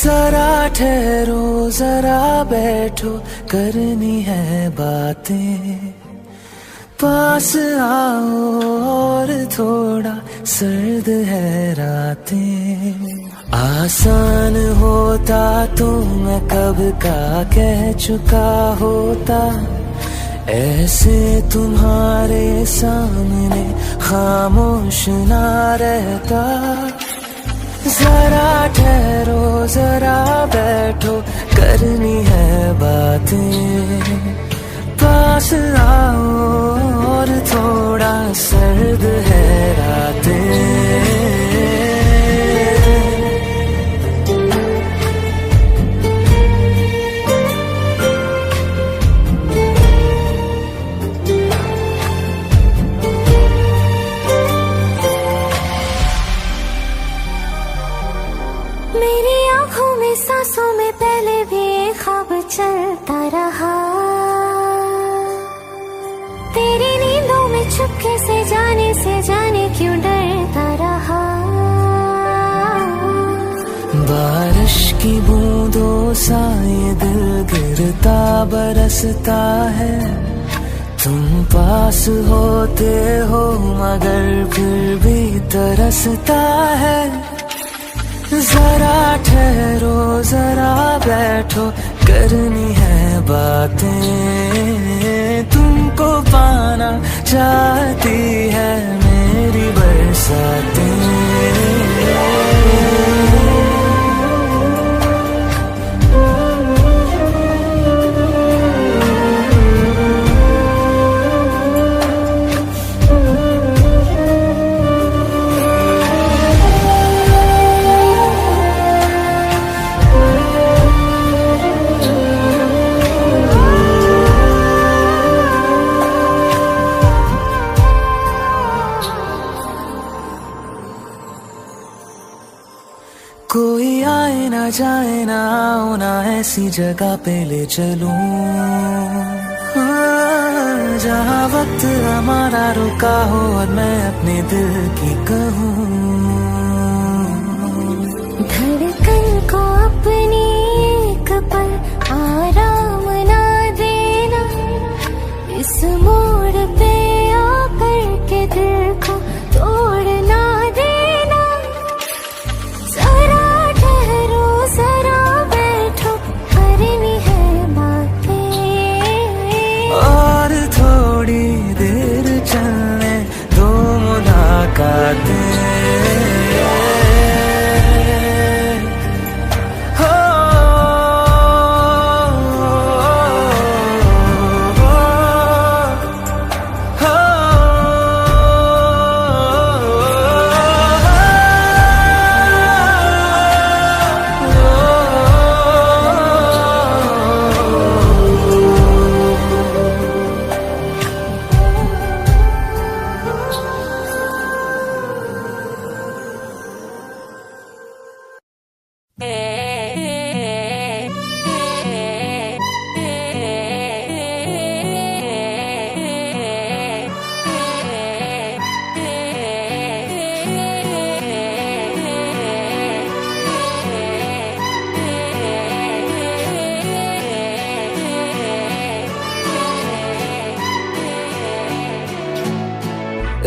जरा ठहरो जरा बैठो करनी है बातें, पास आओ और थोड़ा सर्द है रातें। आसान होता तो मैं कब का कह चुका होता, ऐसे तुम्हारे सामने खामोश ना रहता। जरा ठहरो जरा बैठो करनी है बातें, पास आओ और थोड़ा सर्द है रातें। मेरी आंखों में सांसों में पहले भी एक ख्वाब चलता रहा, तेरी नींदों में चुपके से जाने क्यों डरता रहा। बारिश की बूंदों सा ये दिल गिरता बरसता है, तुम पास होते हो मगर फिर भी तरसता है। जरा ठहरो जरा बैठो करनी है बातें, तुमको पाना चाहती है मेरी बरसातें। कोई आए ना जाए ना आओ ना ऐसी जगह पे ले चलूं, जहाँ वक्त हमारा रुका हो और मैं अपने दिल की कहूँ। धड़कन को अपनी एक पल आराम ना देना, इस मोड़ पे आकर के दिल को तोड़ ना देना। जरा ठहरो जरा बैठो करनी है बातें, और थोड़ी देर चलने दो मुलाकातें।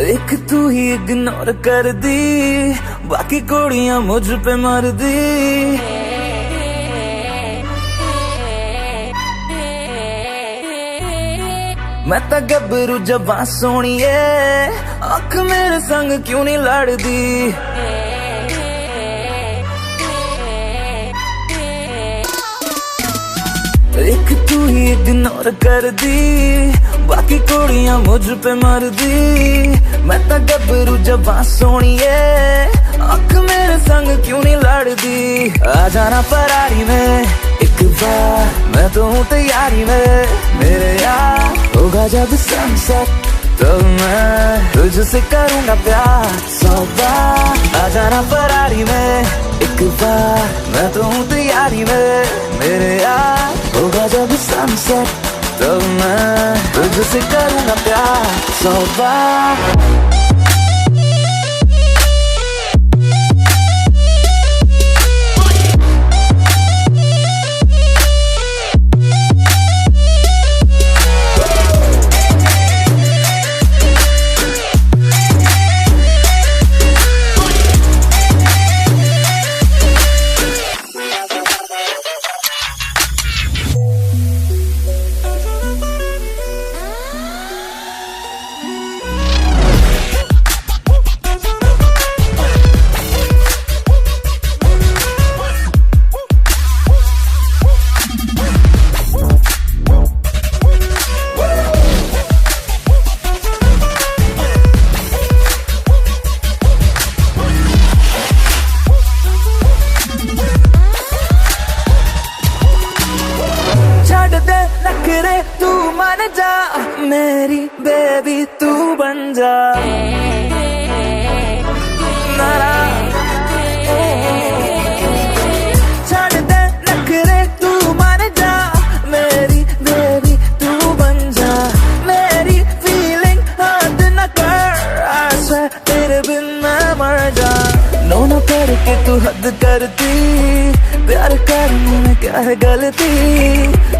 एक तू ही इग्नोर कर दी, बाकी कुड़ियां मुझ पे मर दी। मैं तो गबरू जबां सोनिए, अख मेरे संग क्यों नहीं लड़दी। एक तू ही इग्नोर कर दी, बाकी कुड़ियां मुझ पे मर दी। मैं तो गबरू जबां सोनिए, अख मेरे संग क्यों नहीं लड़दी। आ जाना फरारी में एक बार, मैं तो हूँ तैयारी में मेरे यार। होगा जब सनसेट तो मैं तुझसे करूँगा प्यार 100 बार। आ जाना फरारी में एक बार, मैं तो हूँ तैयारी में मेरे यार। होगा जब सनसेट तो मैं तुझसे करूँगा प्यार 100 बार। तेरे बिन मैं मर जा। नो करके तू हद करती, प्यार करने में क्या है गलती।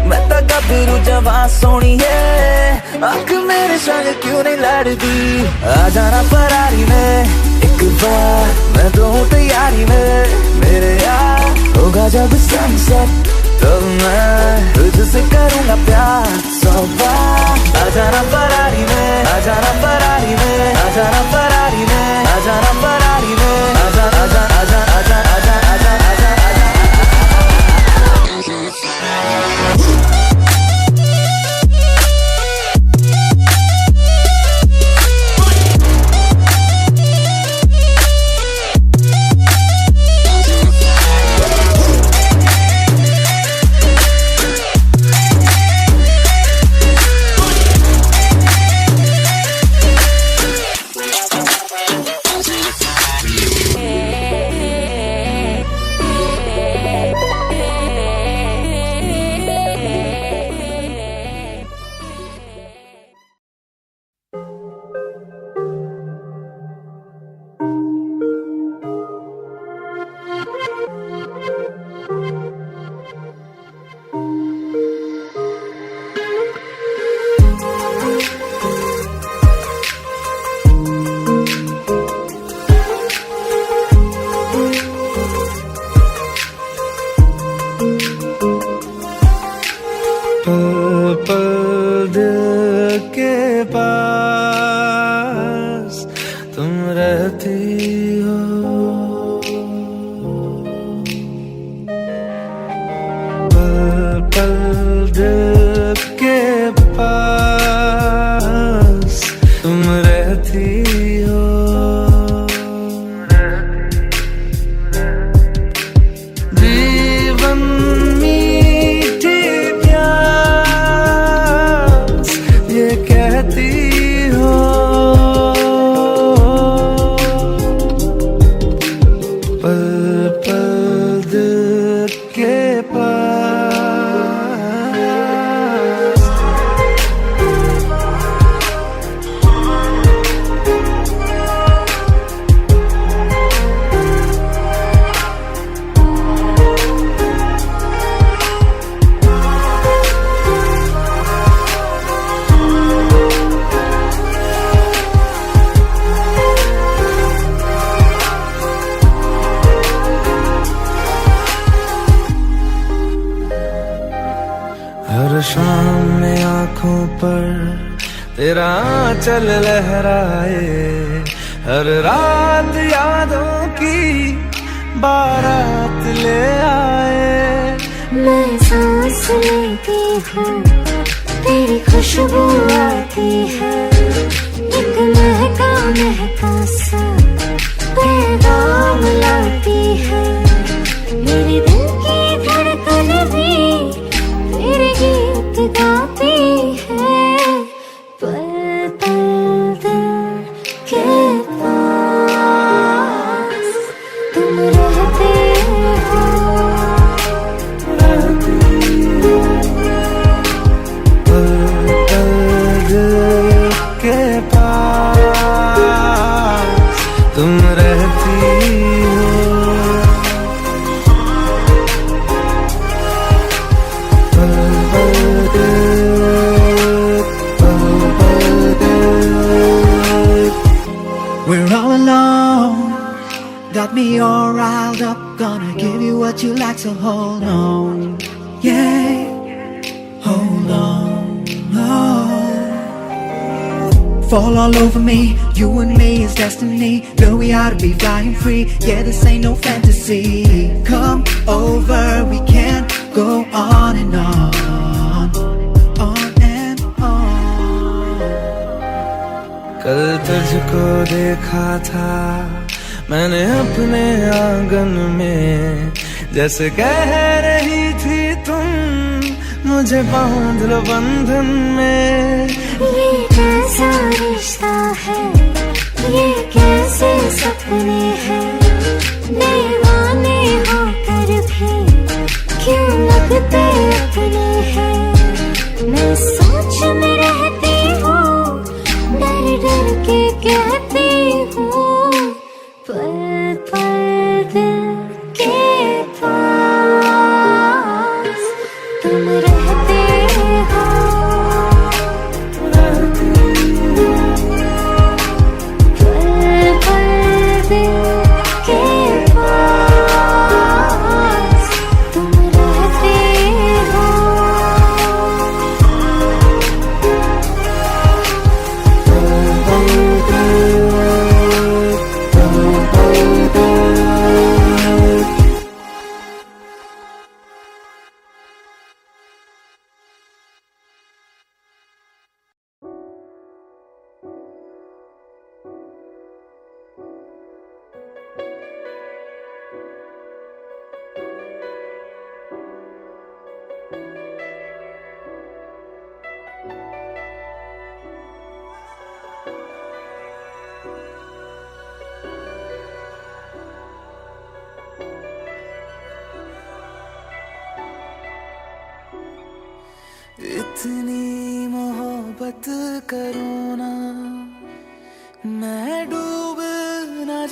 मैं तो गबरू जवां सोनी है, आँख मेरे संग क्यों नहीं लड़ती। आ जाना फरारी में एक बार, मैं तो हूँ तैयारी में मेरे यार। होगा जब सनसेट तो मैं तुझसे करूँगा प्यार 100 बार। आ जाना फरारी में, आ जाना फरारी में, आ जाना फरारी में, आ जाना फरारी में, आ जा आ जा आ जा आ जा आ जा आ जा आ जा आ जा। हर शाम में आँखों पर तेरा आंचल लहराए, हर रात यादों की बारात ले आए। मैं सांस लेती हूँ तेरी खुशबू आती है, एक महका महका सा पैगाम लाती है। मेरे दिल की धड़कन भी तेरे गीत गाती है। पल पल दिल के पास तुम रहते हो। के पास तुम रहती हो। We're all alone, got me all riled up. Gonna give you what you like, so hold on. Yeah, hold on. Oh. Fall all over me, you and me is destiny. Girl, we ought to be flying free. Yeah, this ain't no fantasy. Come over, we can go on and on. On and on. कल तुझको देखा था मैंने अपने आंगन में, जैसे कह रही थी तुम मुझे बांध लो बंधन में। ये कैसा रिश्ता है, ये कैसे सपने हैं, दीवाने होकर भी क्यों लगते अपने हैं। मैं सोच में रहती हूँ, डर डर के कहती हूँ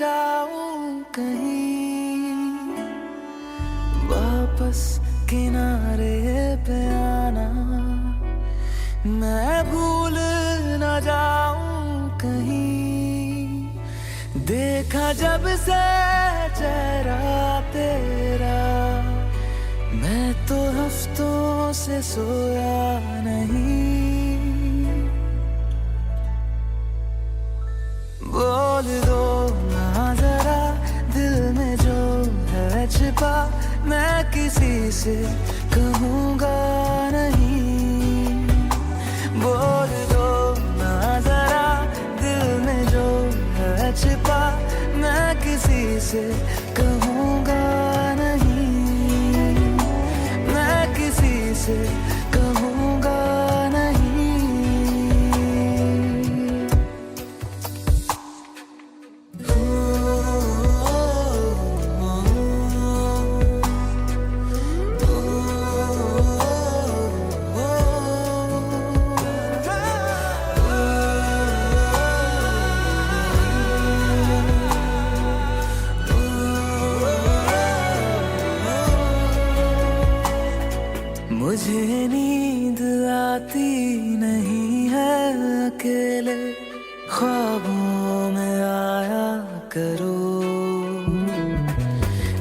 जाऊं कहीं, वापस किनारे पे आना, मैं भूल न जाऊं कहीं। देखा जब से चेहरा तेरा, मैं तो हफ्तों से सोया नहीं। बोल दो ना जरा दिल में जो है छिपा, मैं किसी से कहूँगा नहीं। बोल दो ना जरा दिल में जो है छिपा, मैं किसी से कहूँगा नहीं, मैं किसी से कहूँगा नहीं। मुझे नींद आती नहीं है अकेले, ख्वाबों में आया करो।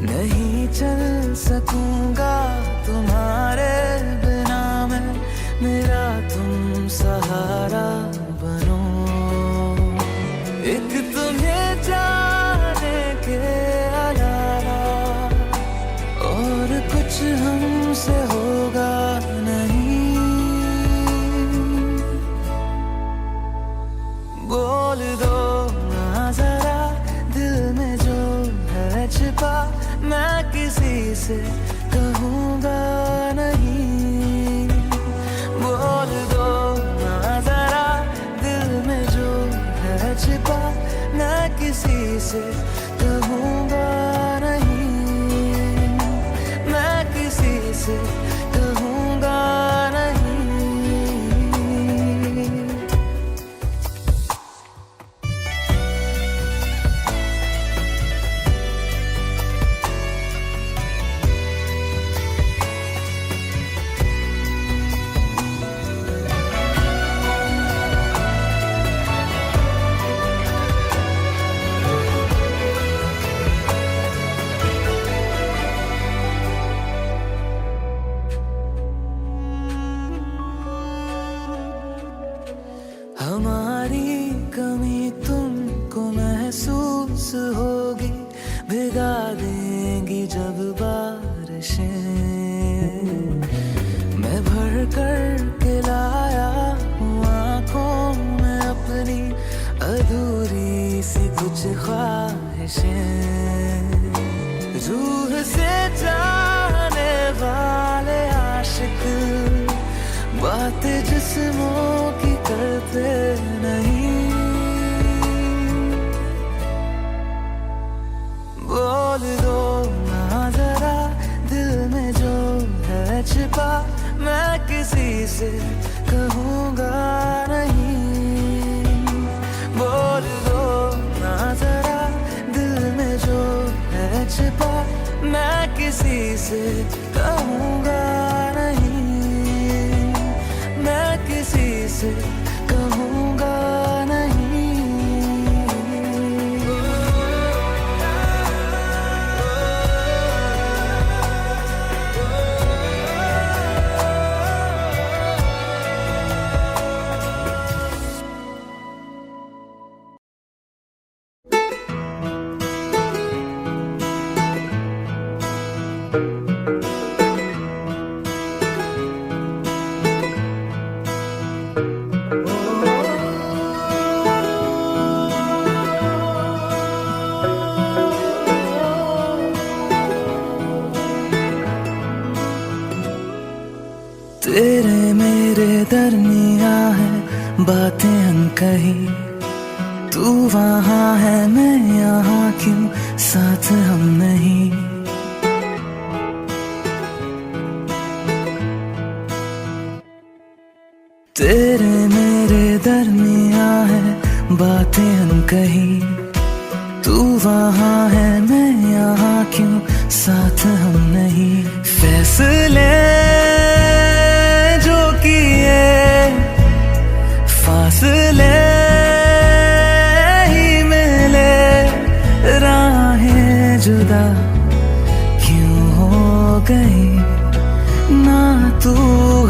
नहीं चल सकूंगा तुम्हारे बिना मैं, मेरा तुम सहारा बनो। एक तुम्हें जाने के अलावा और कुछ हमसे होगा नहीं। बोल दो ना जरा दिल में जो है छिपा, मैं किसी से कहूँगा नहीं। बोल दो ना जरा दिल में जो है छिपा, मैं किसी से कहूँगा नहीं, मैं किसी से कहूँगा नहीं। हमारी कमी तुमको महसूस होगी, भिगा देंगी जब बारिशें। मैं भर कर के लाया हूँ आँखों में अपनी अधूरी सी कुछ ख्वाहिशें। रूह से जाने वाले आशिक बातें जिस्मों की करते नहीं। बोल दो ना जरा दिल में जो है छिपा, मैं किसी से कहूँगा नहीं। बोल दो ना जरा दिल में जो है छिपा, मैं किसी से कहूँगा नहीं, मैं किसी से कहूँगा नहीं। तेरे मेरे दरमिया है बातें अनकही, तू वहाँ है मैं यहाँ, क्यों साथ हम नहीं। तेरे मेरे दरमिया है बातें अनकही, तू वहाँ है मैं यहाँ क्यों, साथ हम नहीं। फैसले जो किए फासले ही मिले, राहें जुदा क्यों हो गई। ना तू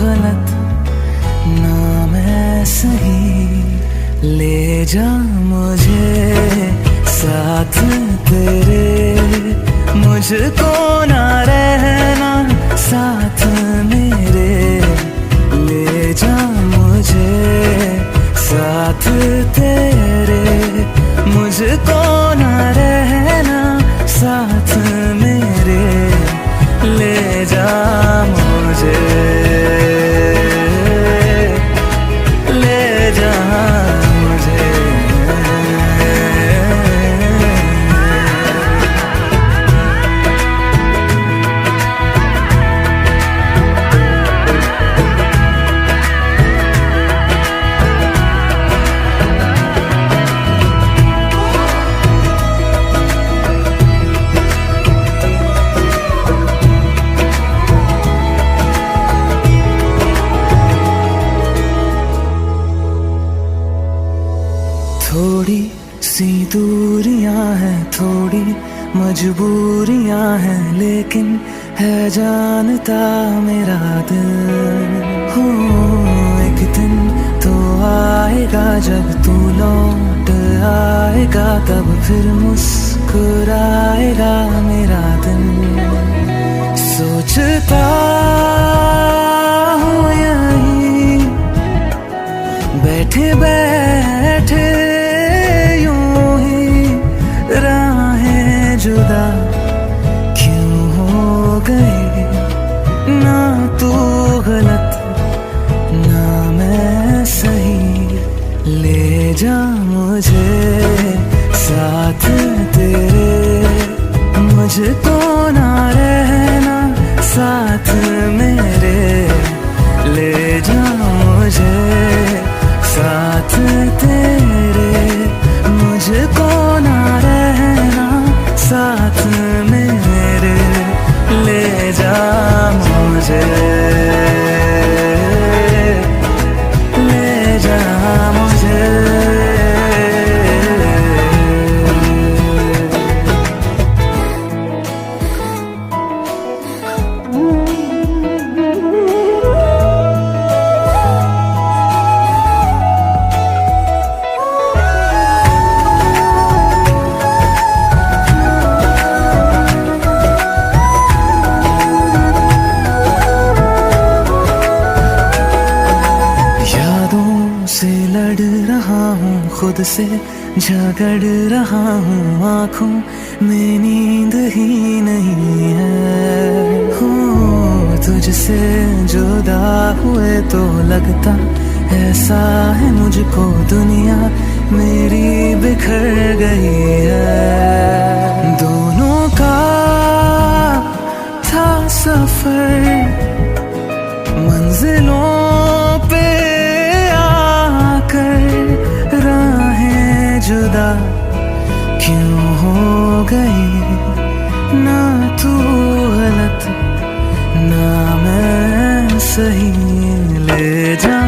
गलत ना मैं सही, ले जा मुझे साथ तेरे, मुझको ना रहना साथ मेरे। ले जा मुझे साथ तेरे, मुझको ना रहना साथ मेरे। ले जा मुझे, ले जा मुझे। थोड़ी सी दूरियां हैं, थोड़ी मजबूरियां हैं, लेकिन है जानता मेरा दिल। हो एक दिन तो आएगा जब तू लौट आएगा, तब फिर मुस्कुराएगा मेरा दिल। सोचता हूँ यहीं बैठे बैठे जुदा क्यों हो गई। ना तू गलत ना मैं सही, ले जा मुझे साथ तेरे, मुझको ना रहना साथ मेरे। ले जा मुझे साथ तेरे, मुझको ना रहना साथ मेरे। ले जा मुझे, ले जा मुझे। खुद से झगड़ रहा हूँ, आँखों में नींद ही नहीं है। हो तुझसे जुदा हुए तो लगता ऐसा है मुझको दुनिया मेरी बिखर गई है। दोनों का था सफर, मंजिलों पे आकर राहें जुदा क्यों हो गई। ना तू गलत ना मैं सही, ले जा